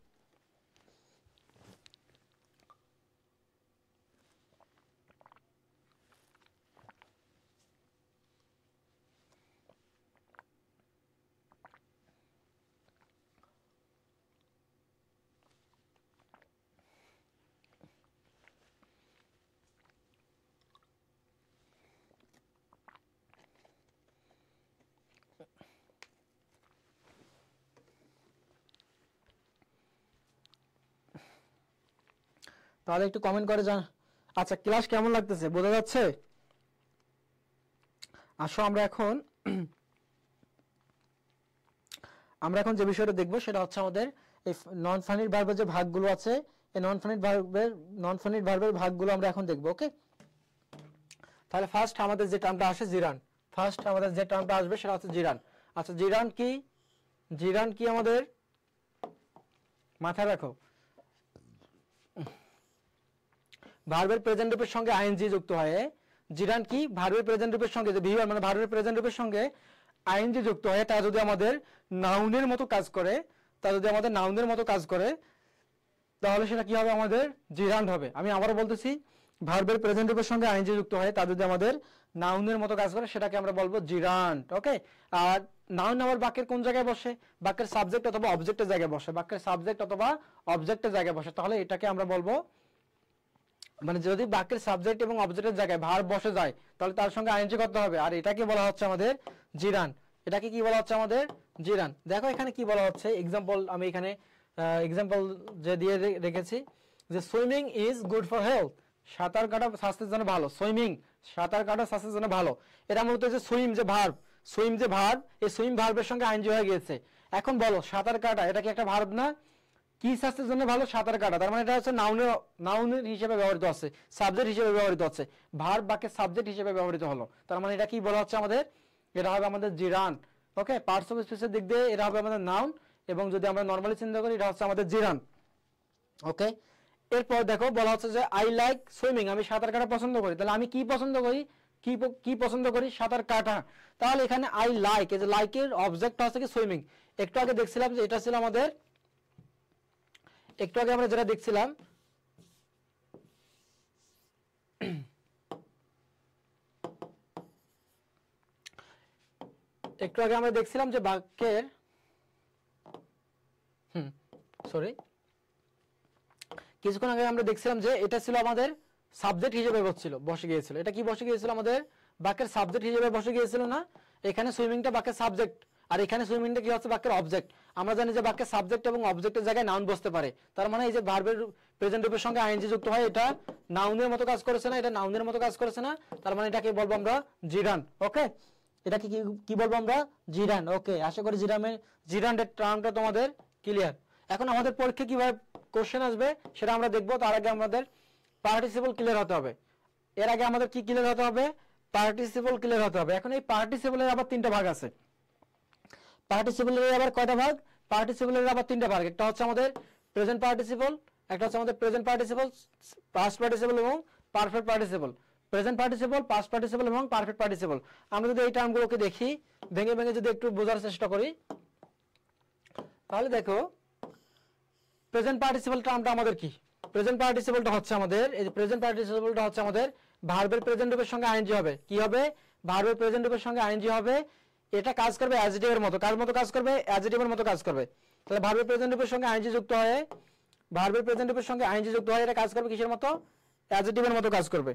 তাহলে একটু কমেন্ট করে জান। আচ্ছা, ক্লাস কেমন লাগতেছে, বোঝা যাচ্ছে? আসো আমরা এখন যে বিষয়টা দেখবো সেটা হচ্ছে আমাদের এই নন ফাইনাইট ভার্বের যে ভাগগুলো আছে, এই নন ফাইনাইট ভার্বের ভাগগুলো আমরা এখন দেখবো। ওকে, তাহলে ফার্স্ট আমাদের যে টার্মটা আসে জিরান, ফার্স্ট আমাদের যে টার্মটা আসবে সেটা হচ্ছে জিরান। আচ্ছা, জিরান কি আমাদের মাথায় রাখো, ভার্বের প্রেজেন্ট রূপের সঙ্গে আইএনজি যুক্ত হয়। জিরান কি, ভার্বের প্রেজেন্ট রূপের সঙ্গে, যে ভিউয়ার মানে ভার্বের প্রেজেন্ট রূপের সঙ্গে আইএনজি যুক্ত হয়, তা যদি আমাদের নাউনের মতো কাজ করে, তাহলে সেটা কি হবে, আমাদের জিরান্ট হবে। আমি আবারও বলতেছি, ভার্বের প্রেজেন্ট রূপের সঙ্গে আইএনজি যুক্ত হয়, তা যদি আমাদের নাউনের মতো কাজ করে, সেটাকে আমরা বলবো জিরান্ট। ওকে, আর নাউন আবার বাক্যের কোন জায়গায় বসে, বাক্যের সাবজেক্ট অথবা অবজেক্টের জায়গায় বসে, তাহলে এটাকে আমরা বলবো, মানে যদি বাক্যের সাবজেক্ট এবং অবজেক্টের জায়গায় ভার্ব বসে যায়, তাহলে তার সঙ্গে আইএনজি করতে হবে, আর এটাকে বলা হচ্ছে আমাদের জিরান। এটাকে কি বলা হচ্ছে আমাদের জিরান। দেখো এখানে কি বলা হচ্ছে, এক্সাম্পল আমি এখানে এক্সাম্পল যে দিয়ে রেখেছি, যে swimming is good for health, সাঁতার কাটা স্বাস্থ্যের জন্য ভালো। সাঁতার কাটা স্বাস্থ্যের জন্য ভালো, এটা মূলত যে সুইম যে ভার্ব, এই সুইম ভার্বের সঙ্গে আইএনজি হয়ে গিয়েছে। এখন বলো, সাঁতার কাটা এটা কি একটা ভার্ব না? কি স্বাস্থ্যের জন্য ভালো, সাঁতার কাটা, তার মানে এটা হচ্ছে নাউনের হিসেবে ব্যবহৃত আছে, সাবজেক্ট হিসেবে ব্যবহৃত হচ্ছে, ভার্ব বাক্যের সাবজেক্ট হিসেবে ব্যবহৃত হলো, তার মানে এটা কি বলা হচ্ছে আমাদের, এটা হবে আমাদের জিরান। ওকে, পার্টস অফ স্পিচের দিক দিয়ে এটা হবে আমাদের নাউন, এবং যদি আমরা নরমালি চিন্তা করি এটা হচ্ছে আমাদের জিরান। ওকে, এরপর দেখো বলা হচ্ছে যে আই লাইক সুইমিং, আমি সাঁতার কাটা পছন্দ করি, তাহলে আমি কি পছন্দ করি, সাঁতার কাটা। তাহলে এখানে আই লাইক, এই যে লাইকের অবজেক্ট হচ্ছে কি সুইমিং। একটু আগে দেখছিলাম যে এটা ছিল আমাদের একটু আগে আমরা যেটা দেখছিলাম যে বাক্যের কিছুক্ষণ আগে আমরা দেখছিলাম যে এটা ছিল আমাদের সাবজেক্ট হিসেবে বসে গিয়েছিল। এটা কি বসে গিয়েছিল? আমাদের বাক্যের সাবজেক্ট হিসেবে বসে গিয়েছিল না? এখানে সুইমিংটা বাক্যের সাবজেক্ট, আর এখানে সুইমিংটা কি হচ্ছে? বাক্যের অবজেক্ট। আমরা জানি যে বাক্যের সাবজেক্ট এবং অবজেক্টের জায়গায় নাউন বসতে পারে। তার মানে এই যে ভার্বের প্রেজেন্ট রূপের সঙ্গে আইএনজি যুক্ত হয়, এটা নাউনের মতো কাজ করেছে না? এটা নাউনের মতো কাজ করেছে না? তার মানে এটাকে বলবো আমরা জিরান। ওকে, এটাকে কি বলবো আমরা? জিরান। ওকে, আশা করি জিরানের টার্মটা তোমাদের ক্লিয়ার। এখন আমাদের পরীক্ষায় কিভাবে কোশ্চেন আসবে সেটা আমরা দেখবো। তার আগে আমাদের পার্টিসিপল ক্লিয়ার হতে হবে। এর আগে আমাদের কি ক্লিয়ার হতে হবে? পার্টিসিপল ক্লিয়ার হতে হবে। এখন এই পার্টিসিপলের আবার তিনটা ভাগ আছে। পার্টিসিপলের আবার কয়টা ভাগ? পার্টিসিপলের আবার তিনটা ভাগ। একটা হচ্ছে আমাদের প্রেজেন্ট পার্টিসিপল, একটা হচ্ছে আমাদের প্রেজেন্ট পার্টিসিপল, পাস্ট পার্টিসিপল এবং perfect participle. Present participle, past participle এবং পারফেক্ট পার্টিসিপল। আমরা যদি এই টার্মগুলোকে দেখি, ভেঙে ভেঙে যদি একটু বোঝার চেষ্টা করি, তাহলে দেখো প্রেজেন্ট পার্টিসিপল টার্মটা আমাদের কি? প্রেজেন্ট পার্টিসিপলটা হচ্ছে আমাদের, এই যে প্রেজেন্ট পার্টিসিপলটা হচ্ছে আমাদের ভার্বের প্রেজেন্ট রূপের সঙ্গে আইএনজি হবে। কি হবে? ভার্বের প্রেজেন্ট রূপের সঙ্গে আইএনজি হবে। এটা কাজ করবে অ্যাডজেক্টিভের মতো। কার মতো কাজ করবে? অ্যাডজেক্টিভের মতো কাজ করবে। তাহলে ভার্বের প্রেজেন্ট রূপের সঙ্গে আইএনজি যুক্ত হয়, ভার্বের প্রেজেন্ট রূপের সঙ্গে আইএনজি যুক্ত হয়, এটা কাজ করবে কিসের মতো? অ্যাডজেক্টিভের মতো কাজ করবে।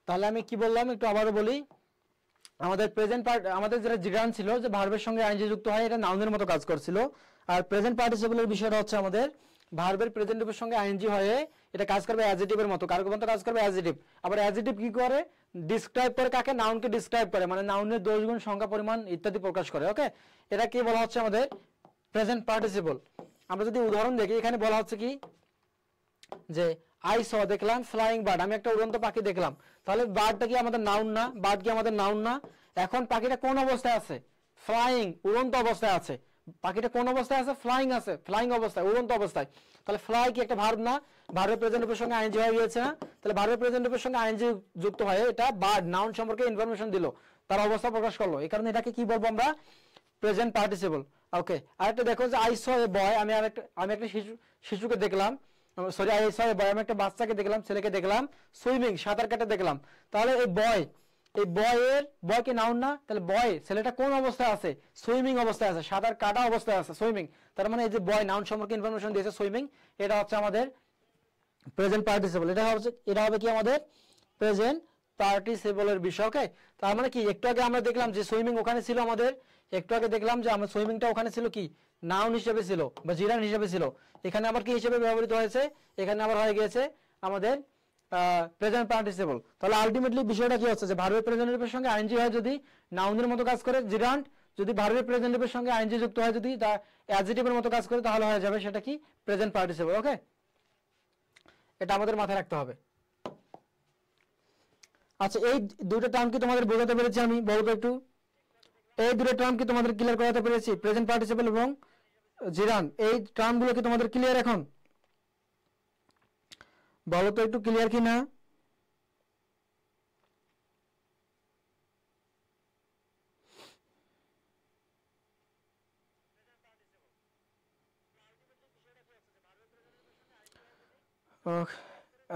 তাহলে আমি কি বললাম একটু আবারও বলি। আমাদের প্রেজেন্ট আমাদের যেটা জিরান ছিল, যে ভার্বের সঙ্গে আইএনজি যুক্ত হয়, এটা নাউনের মতো কাজ করছিল। আর প্রেজেন্ট পার্টিসিপলের বিষয়টা হচ্ছে আমাদের ভার্বের প্রেজেন্ট রূপের সঙ্গে আইএনজি হয়ে এটা কাজ করবে অ্যাডজেক্টিভের মতো। কার মতো কাজ করবে? অ্যাডজেক্টিভ। আবার অ্যাডজেক্টিভ কি করে? ডিসক্রাইব করে কাকে? নাউনকে ডিসক্রাইব করে, মানে নাউনের দোষ গুণ, সংখ্যা, পরিমাণ ইত্যাদি প্রকাশ করে। ওকে, এটা কি বলা হচ্ছে? আমাদের প্রেজেন্ট পার্টিসিপল। আমরা যদি উদাহরণ দেখি, এখানে বলা হচ্ছে কি যে আই স দেখলাম ফ্লাইং বার্ড, আমি একটা উড়ন্ত পাখি দেখলাম। তাহলে বার্ডটা কি আমাদের নাউন না? বার্ড কি আমাদের নাউন না? এখন পাখিটা কোন অবস্থায় আছে? ফ্লাইং, উড়ন্ত অবস্থায় আছে। পাখিটা কোন অবস্থায় আছে? ফ্লাইং আছে, ফ্লাইং অবস্থায়, উড়ন্ত অবস্থায়। তাহলে ফ্লাই কি একটা ভার্ব না? ভার্বের প্রেজেন্ট রূপের সঙ্গে আইএনজি হয়ে গিয়েছে না? তাহলে ভার্বের প্রেজেন্ট রূপের সঙ্গে আইএনজি যুক্ত হয়ে এটা বার্ড, নাউন সম্পর্কে ইনফরমেশন দিল, তার অবস্থা প্রকাশ করলো। এই কারণে এটাকে কি বলবো আমরা? Present participle. ওকে, আরেকটা দেখো যে আই স এ বয়, আমি একটা শিশুকে দেখলাম, সরি আই স এ বয়, আমি একটা বাচ্চাকে দেখলাম, ছেলেকে দেখলাম সুইমিং, সাঁতার কাটতে দেখলাম। তাহলে এই বয় কি নাউন না? তাহলে বয়, ছেলেটা কোন অবস্থায় আছে? সুইমিং অবস্থায় আছে, সাঁতার কাটা অবস্থায় আছে, সুইমিং। তার মানে এই যে বয় নাউন সম্পর্কে ইনফরমেশন দিয়েছে সুইমিং, এটা হচ্ছে আমাদের প্রেজেন্ট পার্টিসিপল। এটা হবে কি আমাদের প্রেজেন্ট পার্টিসিপলের বিষয়। ওকে, তার মানে কি একটু আগে আমরা দেখলাম যে সুইমিং ওখানে ছিল আমাদের, একটু আগে দেখলাম যে আমরা সুইমিংটা ওখানে ছিল কি নাউন হিসেবে ছিল বা জিরান হিসেবে ছিল। এখানে আবার কি হিসেবে ব্যবহৃত হয়েছে? এখানে আবার হয়ে গিয়েছে আমাদের প্রেজেন্ট পার্টিসিপল। তাহলে আলটিমেটলি বিষয়টা কি হচ্ছে যে ভার্বের প্রেজেন্ট রূপের সঙ্গে আইএনজি হয় যদি নাউনের মতো কাজ করে জিরান্ট, যদি ভার্বের প্রেজেন্ট রূপের সঙ্গে আইএনজি যুক্ত হয় যদি তা অ্যাডজেক্টিভের মতো কাজ করে, তাহলে হয়ে যাবে সেটা কি প্রেজেন্ট পার্টিসিপল। ওকে, এটা আমাদের মাথায় রাখতে হবে। আচ্ছা, এই দুটো টার্ম কি তোমাদের বোঝাতে পেরেছি? আমি বলবো একটু, এই দুটো টার্ম কি তোমাদের ক্লিয়ার করাতে পেরেছি? প্রেজেন্ট পার্টিসিপল এবং জিরান, এই টার্মগুলো কি তোমাদের ক্লিয়ার? এখন বলো তো একটু ক্লিয়ার কি না?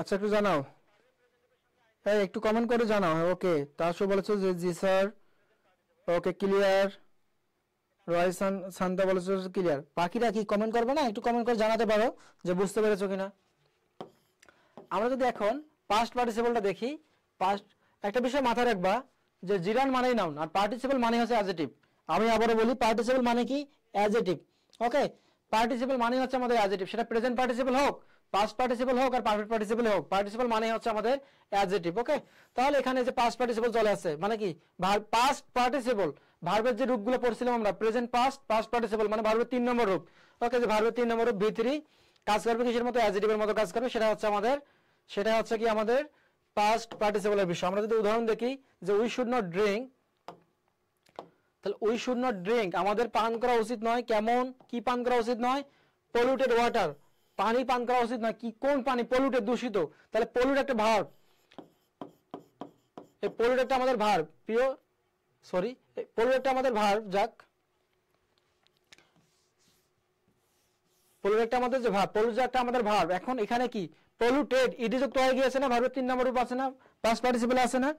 আচ্ছা, একটু জানাও, এই একটু কমেন্ট করে জানাও। ওকে, তাসও বলেছো যে জি স্যার। ওকে, ক্লিয়ার। রয়সান শান্তা বলেছো ক্লিয়ার। বাকিরা কি কমেন্ট করবে না? একটু কমেন্ট করে জানাতে পারো যে বুঝতে পেরেছো কিনা। আমরা যদি এখন পাস্ট পার্টিসিপলটা দেখি, পাস্ট একটা বিষয় মাথায় রাখবা যে জিরান মানেই নাউন আর পার্টিসিপল মানে হচ্ছে অ্যাডজেক্টিভ। আমি আবারও বলি, পার্টিসিপল মানে কি? অ্যাডজেক্টিভ। ওকে, পার্টিসিপল মানে হচ্ছে আমাদের অ্যাডজেক্টিভ, সেটা প্রেজেন্ট পার্টিসিপল হোক, পাস্ট পার্টিসিপল হোক আর পারফেক্ট পার্টিসিপল হোক, পার্টিসিপল মানে হচ্ছে আমাদের অ্যাডজেক্টিভ। ওকে, তাহলে এখানে যে পাস্ট পার্টিসিপল চলে আসছে মানে কি পাস্ট পার্টিসিপল, ভার্বের যে রূপগুলো পড়ছিলাম আমরা, প্রেজেন্ট পাস্ট পাস্ট পার্টিসিপল মানে ভার্বের 3 নম্বর রূপ। ওকে, যে ভার্বের 3 নম্বর রূপ V3 কাজ করবে কিসের মতো? অ্যাডজেক্টিভের মতো কাজ করবে। সেটা হচ্ছে কি আমাদের পাস্ট পার্টিসিপলের বিষয়। আমরা যদি উদাহরণ দেখি যে উই শুড নট ড্রিঙ্ক, তাহলে উই শুড নট ড্রিঙ্ক আমাদের পান করা উচিত নয়। কেমন কি পান করা উচিত নয়? পলিউটেড ওয়াটার, পানি পান করা উচিত না, কি কোন পানি? পলিউটেড, দূষিত। তাহলে পলিউট একটা ভার্ব, এই পলিউট একটা আমাদের ভার্ব, প্রিয় সরি পলিউট একটা আমাদের ভার্ব, যাক পলিউট একটা আমাদের যে ভার্ব, পলিউট একটা আমাদের ভার্ব। এখন এখানে কি পলিউটেড ইডি যুক্ত হয়ে গিয়েছে না, ভার্বের 3 নম্বর রূপ আছে না, পাস্ট পার্টিসিপল আছে না।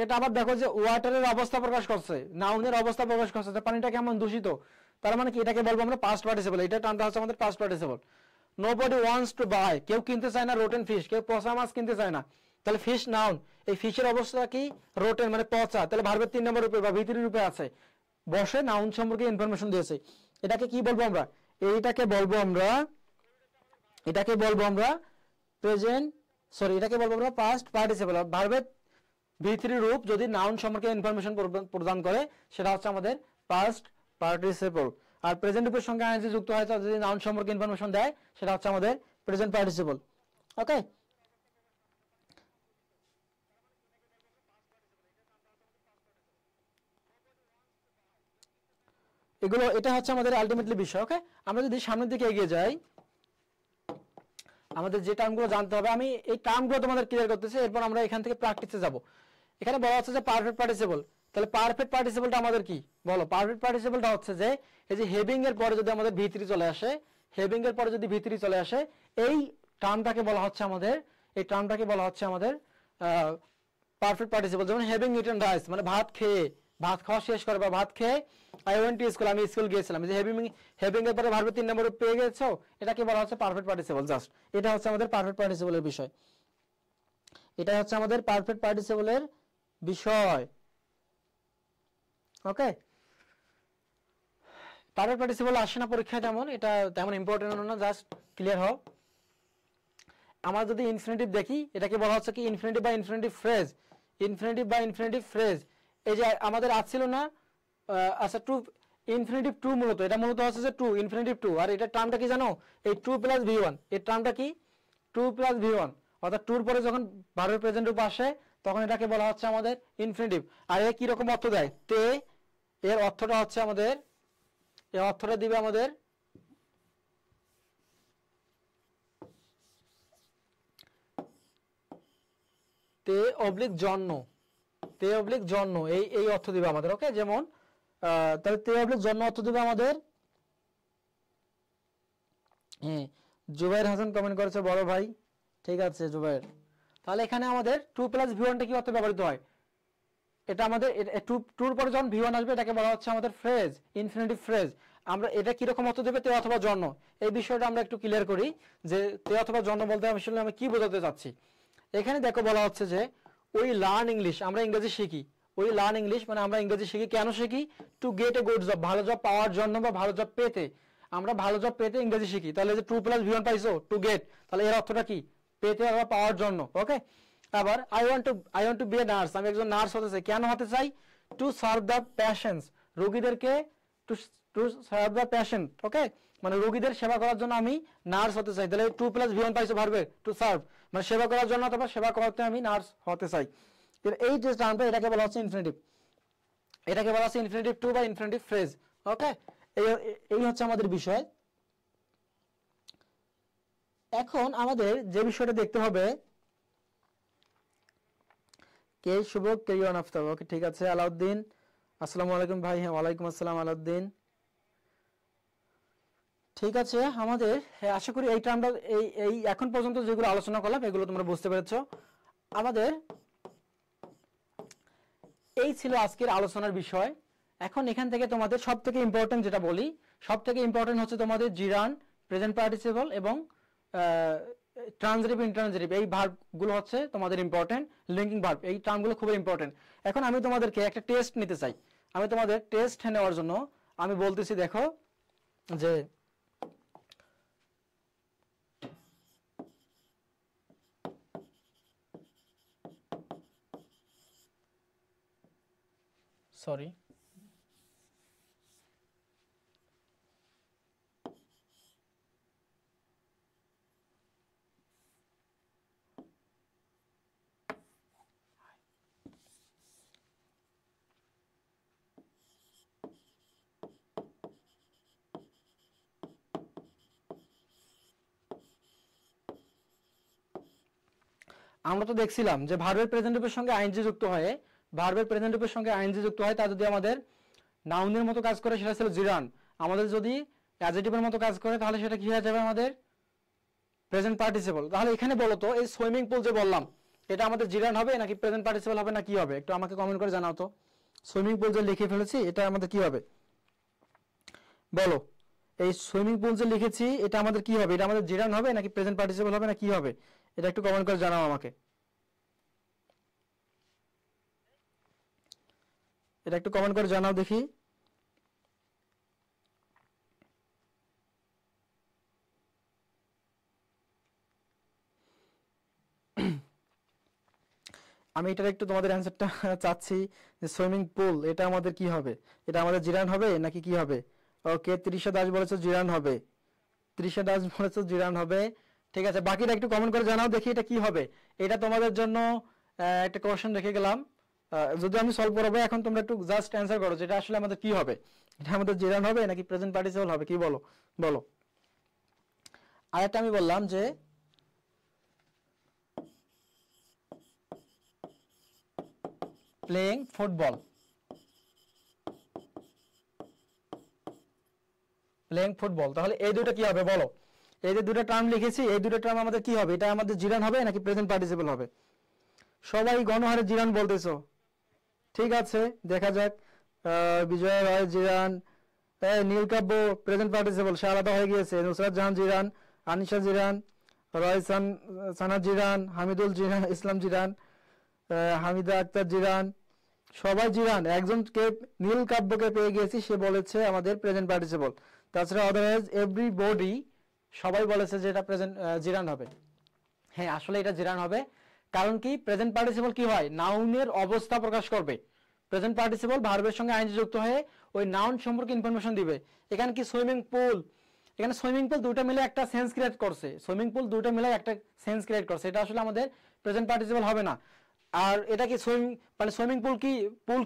এটা আবার দেখো যে ওয়াটারের অবস্থা প্রকাশ করছে, নাউনের অবস্থা প্রকাশ করছে, যে পানিটা কেমন দূষিত, তার মানে কি এটাকে বলবো আমরা পাস্ট পার্টিসিপল। এটা টার্মটা হচ্ছে আমাদের past participle. Nobody wants to buy, কেউ কিনতে চায় না রোটেন ফিশ, কেউ পচা মাছ কিনতে চায় না। তাহলে ফিশ নাউন, এই ফিশের অবস্থা কি রোটেন মানে পচা, তাহলে ভার্বের 3 নম্বর রূপে বা ভিতরি রূপে আছে, বসে নাউন সম্পর্কে ইনফরমেশন দিয়েছে। এটাকে কি বলবো আমরা? এটাকে বলবো আমরা প্রেজেন্ট, সরি এটাকে বলবো আমরা পাস্ট পার্টিসিপল। ভার্বের V3 রূপ যদি নাউন সম্পর্কে ইনফরমেশন প্রদান করে সেটা হচ্ছে আমাদের পাস্ট পার্টিসিপল। আর প্রেজেন্ট রূপের সঙ্গে আইএনজি যুক্ত হয় যদি নাউন সম্পর্কে ইনফরমেশন দেয় সেটা হচ্ছে আমাদের প্রেজেন্ট পার্টিসিপল। ওকে, এগুলো এটা হচ্ছে আমাদের আলটিমেটলি বিষয়। ওকে, আমরা যদি সামনের দিকে এগিয়ে যাই, আমাদের যে টার্মগুলো জানতে হবে, আমি এই টার্মগুলো তোমাদের ক্লিয়ার করতেছি, এরপর আমরা এখান থেকে প্র্যাকটিসে যাব। এখানে বলা হচ্ছে যে পারফেক্ট পার্টিসিপল। তাহলে পারফেক্ট পার্টিসিপলটা আমাদের কি বলো? পারফেক্ট পার্টিসিপলটা হচ্ছে যে এই যে হেভিং এর পরে যদি আমাদের V3 চলে আসে, হেভিং এর পরে যদি V3 চলে আসে, এই টার্মটাকে বলা হচ্ছে আমাদের পারফেক্ট পার্টিসিপল। যেমন হ্যাভিং ইটেন রাইস মানে ভাত খেয়ে, ভাত খাওয়া শেষ করে বা ভাত খেয়ে আই ওয়েন্ট টু স্কুল, আমি স্কুল গিয়েছিলাম। যে হ্যাভিং এর পরে ভার্বের 3 নম্বর পেয়ে গেছো, এটাকে বলা হচ্ছে পারফেক্ট পার্টিসিপল। জাস্ট এটা হচ্ছে আমাদের পারফেক্ট পার্টিসিপলের বিষয়, এটা হচ্ছে আমাদের পারফেক্ট পার্টিসিপলের বিষয়। ওকে, পারফেক্ট পার্টিসিপল আসে না পরীক্ষায় তেমন, এটা তেমন ইম্পর্টেন্ট না, জাস্ট ক্লিয়ার হও। আমরা যদি ইনফিনিটিভ দেখি, এটাকে বলা হচ্ছে কি ইনফিনিটিভ বা ইনফিনিটিভ ফ্রেজ। ইনফিনিটিভ বা ইনফিনিটিভ ফ্রেজ, এই যে আমাদের আসছিল না, আচ্ছা টু ইনফিনিটিভ টু, মূলত এটা মূলত হচ্ছে যে টু ইনফিনিটিভ টু। আর এটা টার্মটা কি জানো? এই টু প্লাস V1, এর টার্মটা কি টু প্লাস V1, অর্থাৎ টুর পরে যখন ভার্বের প্রেজেন্ট রূপ আসে তখন এটাকে বলা হচ্ছে আমাদের ইনফিনিটিভ। আর এর কি রকম অর্থ দেয়? তে, এর অর্থটা হচ্ছে আমাদের, এর অর্থটা দিবে আমাদের তে অবলিক জন্ম, তে অবলিক জন্ম, এই অর্থ দিবে আমাদের। ওকে, যেমন তাহলে তে অবলিক জন্ম অর্থ দিবে আমাদের। হ্যাঁ, জুবাইর হাসান কমেন্ট করেছে বড় ভাই, ঠিক আছে জুবাইর। তাহলে এখানে আমাদের টু প্লাস V1টা কি অর্থে ব্যবহৃত হয়? এটা আমাদের টুর পরে যখন V1 আসবে এটাকে বলা হচ্ছে আমাদের ফ্রেজ, ইনফিনিটিভ ফ্রেজ। আমরা এটা কিরকম অর্থ দেবে? তে অথবা জন্ম। এই বিষয়টা আমরা একটু ক্লিয়ার করি যে তে অথবা জন্ম বলতে আসলে আমি কি বোঝাতে চাচ্ছি। এখানে দেখো বলা হচ্ছে যে উই লার্ন ইংলিশ, আমরা ইংরেজি শিখি। উই লার্ন ইংলিশ মানে আমরা ইংরেজি শিখি, কেন শিখি? To get a good job, ভালো জব পাওয়ার জন্য বা ভালো জব পেতে। আমরা ভালো জব পেতে ইংরেজি শিখি। তাহলে যে টু প্লাস V1 পাইছো, টু গেট, তাহলে এর অর্থটা কি? পেতে অথবা পাওয়ার জন্য। ওকে, আবার I want to be a nurse, আমি একজন নার্স হতে চাই। কেন হতে চাই? টু সার্ভ দ্য প্যাশেন্টস, রোগীদেরকে to to serve the patient. Okay, মানে রোগীদের সেবা করার জন্য আমি নার্স হতে চাই। তাহলে টু প্লাস V1 পাইছো ভার্বে টু সার্ভ, মানে সেবা করার জন্য অথবা সেবা করতে আমি নার্স হতে চাই। এই যে টার্মটা, এটাকে বলা হচ্ছে ইনফিনিটিভ, এটাকে বলা হচ্ছে ইনফিনিটিভ টু বা ইনফিনিটিভ ফ্রেজ। ওকে, এই হচ্ছে আমাদের বিষয়। এখন আমাদের যে বিষয়টা দেখতে হবে, কে শুভ, কে ইউন আফতাব। ওকে, ঠিক আছে। আলাউদ্দিন, আসসালামু আলাইকুম ভাই। হ্যাঁ, ওয়ালাইকুম আসসালাম আলাউদ্দিন। ঠিক আছে, আমাদের আশা করি এই টার্মটা এই এখন পর্যন্ত যেগুলো আলোচনা করলাম এগুলো তোমরা বুঝতে পেরেছো। আমাদের এই ছিল আজকের আলোচনার বিষয়। এখন এখান থেকে তোমাদের সব থেকে ইম্পর্টেন্ট যেটা বলি, সব থেকে ইম্পর্টেন্ট হচ্ছে তোমাদের জিরান, প্রেজেন্ট পার্টিসিপল এবং ট্রান্সিটিভ ইন্ট্রান্সিটিভ, এই ভার্বগুলো হচ্ছে তোমাদের ইম্পর্টেন্ট। লিঙ্কিং ভার্ব, এই টার্মগুলো খুবই ইম্পর্টেন্ট। এখন আমি তোমাদেরকে একটা টেস্ট নিতে চাই। আমি তোমাদের টেস্ট নেওয়ার জন্য আমি বলতেছি, দেখো যে সরি আমরা তো দেখছিলাম যে ভার্বের প্রেজেন্ট রূপের সঙ্গে আইএনজি যুক্ত হয়, ভার্বের প্রেজেন্ট রূপের সঙ্গে আইএনজি যুক্ত হয়, তা যদি আমাদের নাউনের মতো কাজ করে সেটা ছিল জিরান। আমাদের যদি অ্যাডজেক্টিভের মতো কাজ করে তাহলে সেটা কি হয়ে যাবে আমাদের প্রেজেন্ট পার্টিসিপল। তাহলে এখানে বলো তো এই সুইমিং পুল যে বললাম এটা আমাদের জিরান হবে নাকি প্রেজেন্ট পার্টিসিপল হবে না কি হবে, একটু আমাকে কমেন্ট করে জানাও তো। সুইমিং পুল যে লিখে ফেলেছি এটা আমাদের কি হবে বলো, এই সুইমিং পুল যে লিখেছি এটা আমাদের কি হবে, এটা আমাদের জিরান হবে নাকি প্রেজেন্ট পার্টিসিপল হবে না কি হবে, এটা একটু কমেন্ট করে জানাও আমাকে, এটা একটু কমেন্ট করে জানাও দেখি। আমি এটার একটু তোমাদের অ্যানসারটা চাচ্ছি যে সুইমিং পুল এটা আমাদের কি হবে, এটা আমাদের জিরান হবে নাকি কি হবে। ওকে, ত্রিশা দাস বলেছো জিরান হবে, ত্রিশা দাস বলেছো জিরান হবে, ঠিক আছে। বাকিটা একটু কমেন্ট করে জানাও দেখি এটা কি হবে। এটা তোমাদের জন্য একটা কোশ্চেন রেখে গেলাম, যদি আমি সলভ করবো এখন তোমরা একটু জাস্ট অ্যান্সার করো যেটা আসলে আমাদের কি হবে, এটা আমাদের জিরান হবে নাকি প্রেজেন্ট পার্টিসিপল হবে, কি বলো বলো। আরেকটা আমি বললাম যে প্লেইং ফুটবল, প্লেইং ফুটবল, তাহলে এই দুটো কি হবে বলো। এই যে দুটো টার্ম লিখেছি এই দুটো টার্ম আমাদের কি হবে, এটা আমাদের জিরান হবে নাকি প্রেজেন্ট পার্টিসিপল হবে। সবাই গণহারে জিরান বলতেছো, ঠিক আছে দেখা যাক। বিজয় রায় জিরান, নীলকাব্য প্রেজেন্ট পার্টিসিপল, সে আলাদা হয়ে গিয়েছে। নুসরাত জাহান জিরান, আনিশা জিরান, রয় সানা জিরান, হামিদুল জিরান, ইসলাম জিরান, হামিদা আক্তার জিরান, সবাই জিরান। একজনকে নীলকাব্যকে পেয়ে গিয়েছি, সে বলেছে আমাদের প্রেজেন্ট পার্টিসিপল। তাছাড়া আদারওয়াইজ এভরিবডি সবাই বলেছে যে এটা প্রেজেন্ট জিরান হবে। হ্যাঁ আসলে এটা জিরান হবে, কারণ কি প্রেজেন্ট পার্টিসিপল কি হয় নাউনের অবস্থা প্রকাশ করবে, প্রেজেন্ট পার্টিসিপল ভার্বের সঙ্গে আইএনজি যুক্ত হয়ে ওই নাউন সম্পর্কে ইনফরমেশন দিবে। এখানে কি সুইমিং পুল, এখানে সুইমিং পুল দুটো মিলে একটা সেন্স ক্রিয়েট করছে, সুইমিং পুল দুটো মিলে একটা সেন্স ক্রিয়েট করছে, এটা আসলে আমাদের প্রেজেন্ট পার্টিসিপল হবে না। আর এটা কি সুইমিং মানে সুইমিং পুল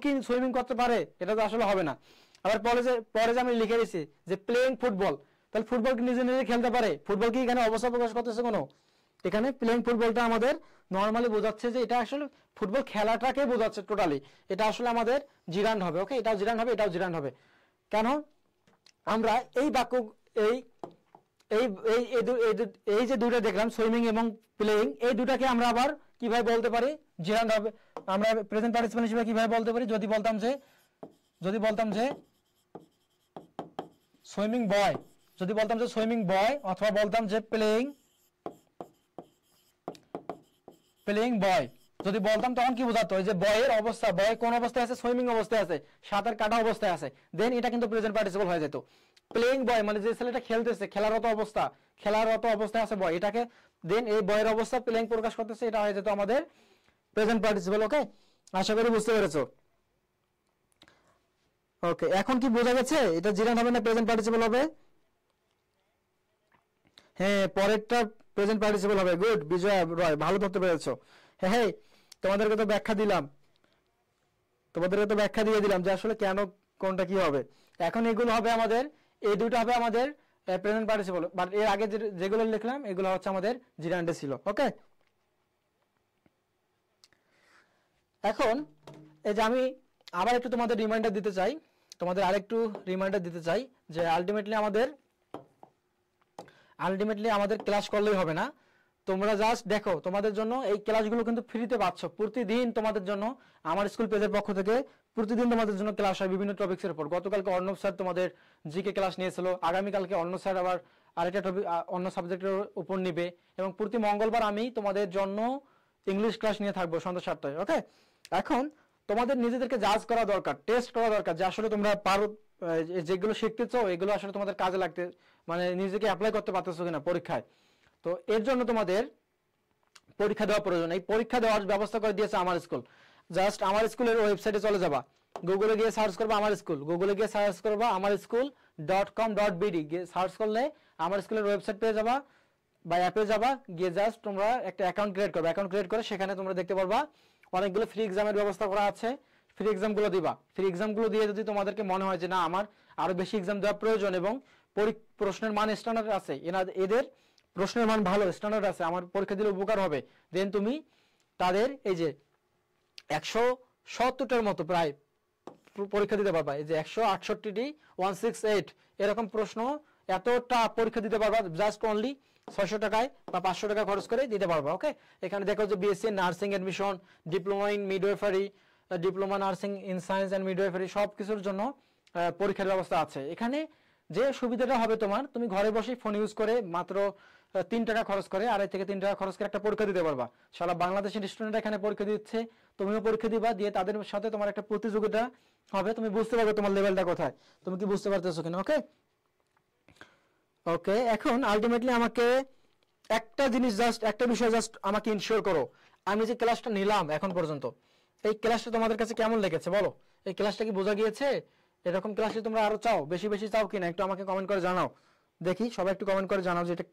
কি সুইমিং করতে পারে, এটা তো আসলে হবে না। আবার পরে যে আমি লিখে দিয়েছি যে প্লেইং ফুটবল, তাহলে ফুটবল কি নিজে নিজে খেলতে পারে, ফুটবল কি এখানে অবস্থা প্রকাশ করতেছে কোনো, এখানে প্লেইং ফুটবলটা আমাদের নর্মালি বোঝাচ্ছে যে এটা আসলে ফুটবল খেলাটাকে বোঝাচ্ছে টোটালি, এটা আসলে আমাদের জিরান হবে। ওকে, এটাও জিরান হবে এটাও জিরান হবে। কেন আমরা এই বাক্য এই এই এই যে দুটো দেখলাম সুইমিং এবং প্লেইং, এই দুটাকে আমরা আবার কিভাবে বলতে পারি জিরান হবে, আমরা প্রেজেন্ট পার্টিসিপল হিসেবে কিভাবে বলতে পারি, যদি বলতাম যে সুইমিং বয়, যদি বলতাম যে সুইমিং বয় অথবা বলতাম যে প্লেইং বয়, যদি বলতাম তখন কি বোঝাতো, এই যে বয়ের অবস্থা, বয় কোন অবস্থায় আছে, সুইমিং অবস্থায় আছে, সাঁতার কাটা অবস্থায় আছে, দেন এটা কিন্তু প্রেজেন্ট পার্টিসিপল হয়ে যেত। প্লেইং বয় মানে যে ছেলেটা খেলতেছে, খেলারত অবস্থায় আছে বয়, এটাকে দেন এই বয়ের অবস্থা প্লেইং প্রকাশ করতেছে, এটা হয়ে যেত আমাদের প্রেজেন্ট পার্টিসিপল। ওকে, আশা করি বুঝতে পেরেছো। ওকে, এখন কি বোঝা গেছে এটা জিরান হবে না প্রেজেন্ট পার্টিসিপল হবে। হ্যাঁ পরেরটা প্রেজেন্ট পার্টিসিপল হবে। গুড বিজয় রয়, ভালো ধরতে পেরেছো। হ্যাঁ হ্যাঁ তোমাদেরকে তো ব্যাখ্যা দিয়ে দিলাম যে আসলে কেন কোনটা কি হবে। এখন এগুলো হবে আমাদের, এই দুটো হবে আমাদের প্রেজেন্ট পার্টিসিপল, বাট এর আগে যেগুলো লিখলাম এগুলো হচ্ছে আমাদের জিরান্ডে ছিল। ওকে, এখন এই যে আমি আবার একটু তোমাদের রিমাইন্ডার দিতে চাই, যে আলটিমেটলি আমাদের ক্লাস করলেই হবে না, তোমরা জাস্ট দেখো তোমাদের জন্য এই ক্লাসগুলো কিন্তু ফ্রিতে পাচ্ছ প্রতিদিন। তোমাদের জন্য আমার স্কুল পেজের পক্ষ থেকে প্রতিদিন তোমাদের জন্য ক্লাস হয় বিভিন্ন টপিক্সের উপর। গতকালকে অর্ণব স্যার তোমাদের জিকে ক্লাস নিয়েছিল, আগামীকালকে অন্য স্যার আবার আরেকটা টপিক অন্য সাবজেক্টের উপর নিবে, এবং প্রতি মঙ্গলবার আমি তোমাদের জন্য ইংলিশ ক্লাস নিয়ে থাকবো সন্ধ্যা 7টায়। ওকে, এখন তোমাদের নিজেদেরকে জাজ করা দরকার, টেস্ট করা দরকার যে আসলে তোমরা পারো, যেগুলো শিখতেছো এগুলো আসলে তোমাদের কাজে লাগতে মানে নিজেকে অ্যাপ্লাই করতে পারতেছো কিনা পরীক্ষায়। তো এর জন্য তোমাদের পরীক্ষা দেওয়া প্রয়োজন, এই পরীক্ষা দেওয়ার ব্যবস্থা করে দিয়েছে আমার স্কুল। জাস্ট আমার স্কুলের ওয়েবসাইটে চলে যাবা, গুগলে গিয়ে সার্চ করবা আমার স্কুল.com.bd গিয়ে সার্চ করলে আমার স্কুলের ওয়েবসাইট পেয়ে যাবা বা অ্যাপে যাবা, গিয়ে জাস্ট তোমরা একটা অ্যাকাউন্ট ক্রিয়েট করবে, অ্যাকাউন্ট ক্রিয়েট করে সেখানে তোমরা দেখতে পারবা অনেকগুলো ফ্রি এক্সামের ব্যবস্থা করা আছে। ফ্রি এক্সামগুলো দিবা, ফ্রি এক্সামগুলো দিয়ে যদি তোমাদেরকে মনে হয় যে না আমার আরো বেশি এক্সাম দেওয়া প্রয়োজন এবং প্রশ্নের মান স্ট্যান্ডার্ড আছে, এদের প্রশ্নের মান ভালো স্ট্যান্ডার্ড আছে, আমার পরীক্ষা দিলে উপকার হবে, দেন তুমি তাদের এই যে 170টার মতো প্রায় পরীক্ষা দিতে পারবা। এই যে 168টি 168 এরকম প্রশ্ন এতটা পরীক্ষা দিতে পারবা জাস্ট অনলি 600 টাকায় বা 500 টাকা খরচ করে দিতে পারবা। ওকে, এখানে দেখো যে BSc nursing admission, diploma in midwifery, diploma nursing in science and midwifery সব কিছুর জন্য পরীক্ষার ব্যবস্থা আছে। এখানে যে সুবিধাটা হবে তোমার, তুমি ঘরে বসে ফোন ইউজ করে মাত্র 3 টাকা খরচ করে, 2.5 থেকে 3 টাকা খরচ করে একটা পরীক্ষা দিতে পারবা। সারা বাংলাদেশের স্টুডেন্ট এখানে পরীক্ষা দিচ্ছে, তুমিও পরীক্ষা দিবা, দিয়ে তাদের সাথে তোমার একটা প্রতিযোগিতা হবে, তুমি বুঝতে পারবে তোমার লেভেলটা কোথায়, তুমি কি বুঝতে পারতেছো কিনা। ওকে ওকে, এখন আলটিমেটলি আমাকে একটা জিনিস জাস্ট, একটা বিষয় জাস্ট আমাকে ইনশিওর করো, আমি যে ক্লাসটা নিলাম এখন পর্যন্ত, এই ক্লাসটা তোমাদের কাছে কেমন লেগেছে বলো? এই ক্লাসটা কি বোঝা গিয়েছে? এরকম ক্লাসে তোমরা আরো চাও, বেশি বেশি চাও কিনা একটু আমাকে কমেন্ট করে জানাও। দেখি সবাই একটু কমেন্ট করে জানাও যে এটা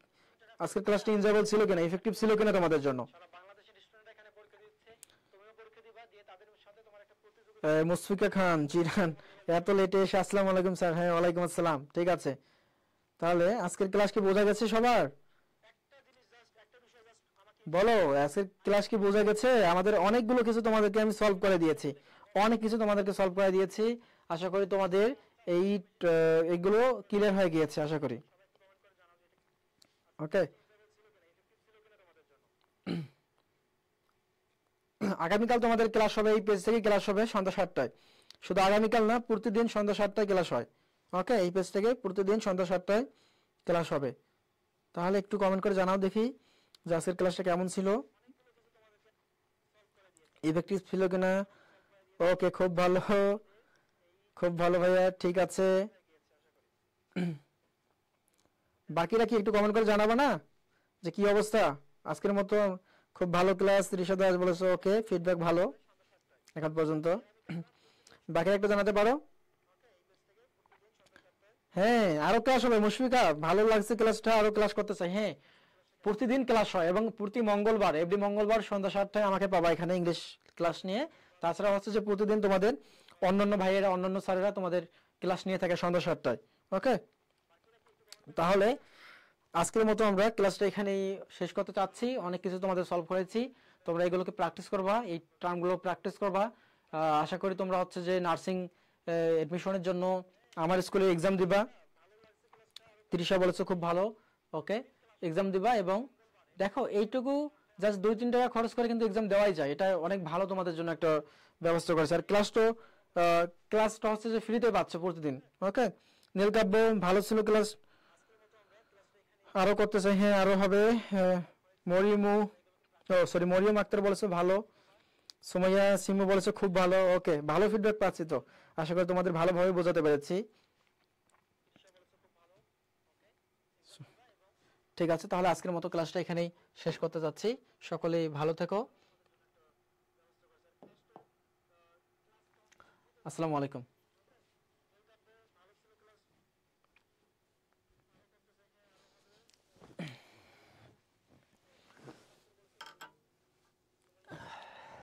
আজকের ক্লাসটা এনজয়েবল ছিল কিনা, ইফেক্টিভ ছিল কিনা তোমাদের জন্য। মুশফিকা খান জিরান, এত লেটে এসে আসসালামু আলাইকুম স্যার। হ্যাঁ ওয়ালাইকুম আসসালাম। ঠিক আছে, তাহলে আজকের ক্লাস কি বোঝা গেছে সবার? বলো আজকের ক্লাস কি বোঝা গেছে? আমাদের অনেকগুলো কিছু তোমাদেরকে আমি সলভ করে দিয়েছি, অনেক কিছু তোমাদেরকে সলভ করে দিয়েছি। আশা করি তোমাদের এই এইগুলো ক্লিয়ার হয়ে গিয়েছে আশা করি। ওকে, আগামীকাল তোমাদের ক্লাস হবে, এই পেজ থেকে ক্লাস হবে সন্ধ্যা 7টায়। শুধু আগামীকাল না, প্রতিদিন সন্ধ্যা 7টায় ক্লাস হয়। ওকে, এই পেজ থেকে প্রতিদিন সন্ধ্যা 7টায় ক্লাস হবে। তাহলে একটু কমেন্ট করে জানাও দেখি যে আজকের ক্লাসটা কেমন ছিল, ইফেক্টিভ ছিল কিনা। ওকে, খুব ভালো, খুব ভালো ভাইয়া, ঠিক আছে। বাকিরা কি একটু কমেন্ট করে জানাবে না যে কি অবস্থা আজকের মতো? খুব ভালো ক্লাস, রিশা দাস বলেছো। ওকে, ফিডব্যাক ভালো এখন পর্যন্ত। বাকিরা একটু জানাতে পারো। হ্যাঁ, আরো ক্লাস হবে মুশফিকা, ভালো লাগছে ক্লাসটা, আরো ক্লাস করতে চাই। হ্যাঁ, প্রতিদিন ক্লাস হয় এবং প্রতি মঙ্গলবার, এভরি মঙ্গলবার সন্ধ্যা 7টায় আমাকে পাবা এখানে ইংলিশ ক্লাস নিয়ে। তাছাড়া হচ্ছে যে প্রতিদিন তোমাদের অন্যান্য ভাইয়েরা, অন্যান্য স্যারেরা তোমাদের ক্লাস নিয়ে থাকে সন্ধ্যা 7টায়। ওকে, তাহলে আজকের মতো আমরা ক্লাসটা এখানেই শেষ করতে চাচ্ছি। অনেক কিছু তোমাদের সলভ করেছি, তোমরা এগুলোকে প্র্যাকটিস করবা, এই টার্মগুলো প্র্যাকটিস করবা। আশা করি তোমরা হচ্ছে যে নার্সিং এডমিশনের জন্য আমার স্কুলে এক্সাম দিবা। তৃষা বলেছে খুব ভালো। ওকে, এক্সাম দিবা এবং দেখো এইটুকু জাস্ট 2-3 টাকা খরচ করে কিন্তু এক্সাম দেওয়াই যায়, এটা অনেক ভালো তোমাদের জন্য একটা ব্যবস্থা করেছে। আর ক্লাসটা হচ্ছে যে ফ্রিতে পাচ্ছ প্রতিদিন। ওকে, নীলকাব্য ভালো ছিল ক্লাস, আরো করতে চাই। হ্যাঁ, আরো হবে। মরিয়ম আক্তার বলেছে ভালো, সুমাইয়া সিমু বলেছে খুব ভালো। ওকে, ভালো ফিডব্যাক পাচ্ছি, তো আশা করি তোমাদের ভালোভাবে বোঝাতে পেরেছি। ঠিক আছে, তাহলে আজকের মতো ক্লাসটা এখানেই শেষ করতে যাচ্ছি। সকলেই ভালো থেকো, আসসালামু আলাইকুম।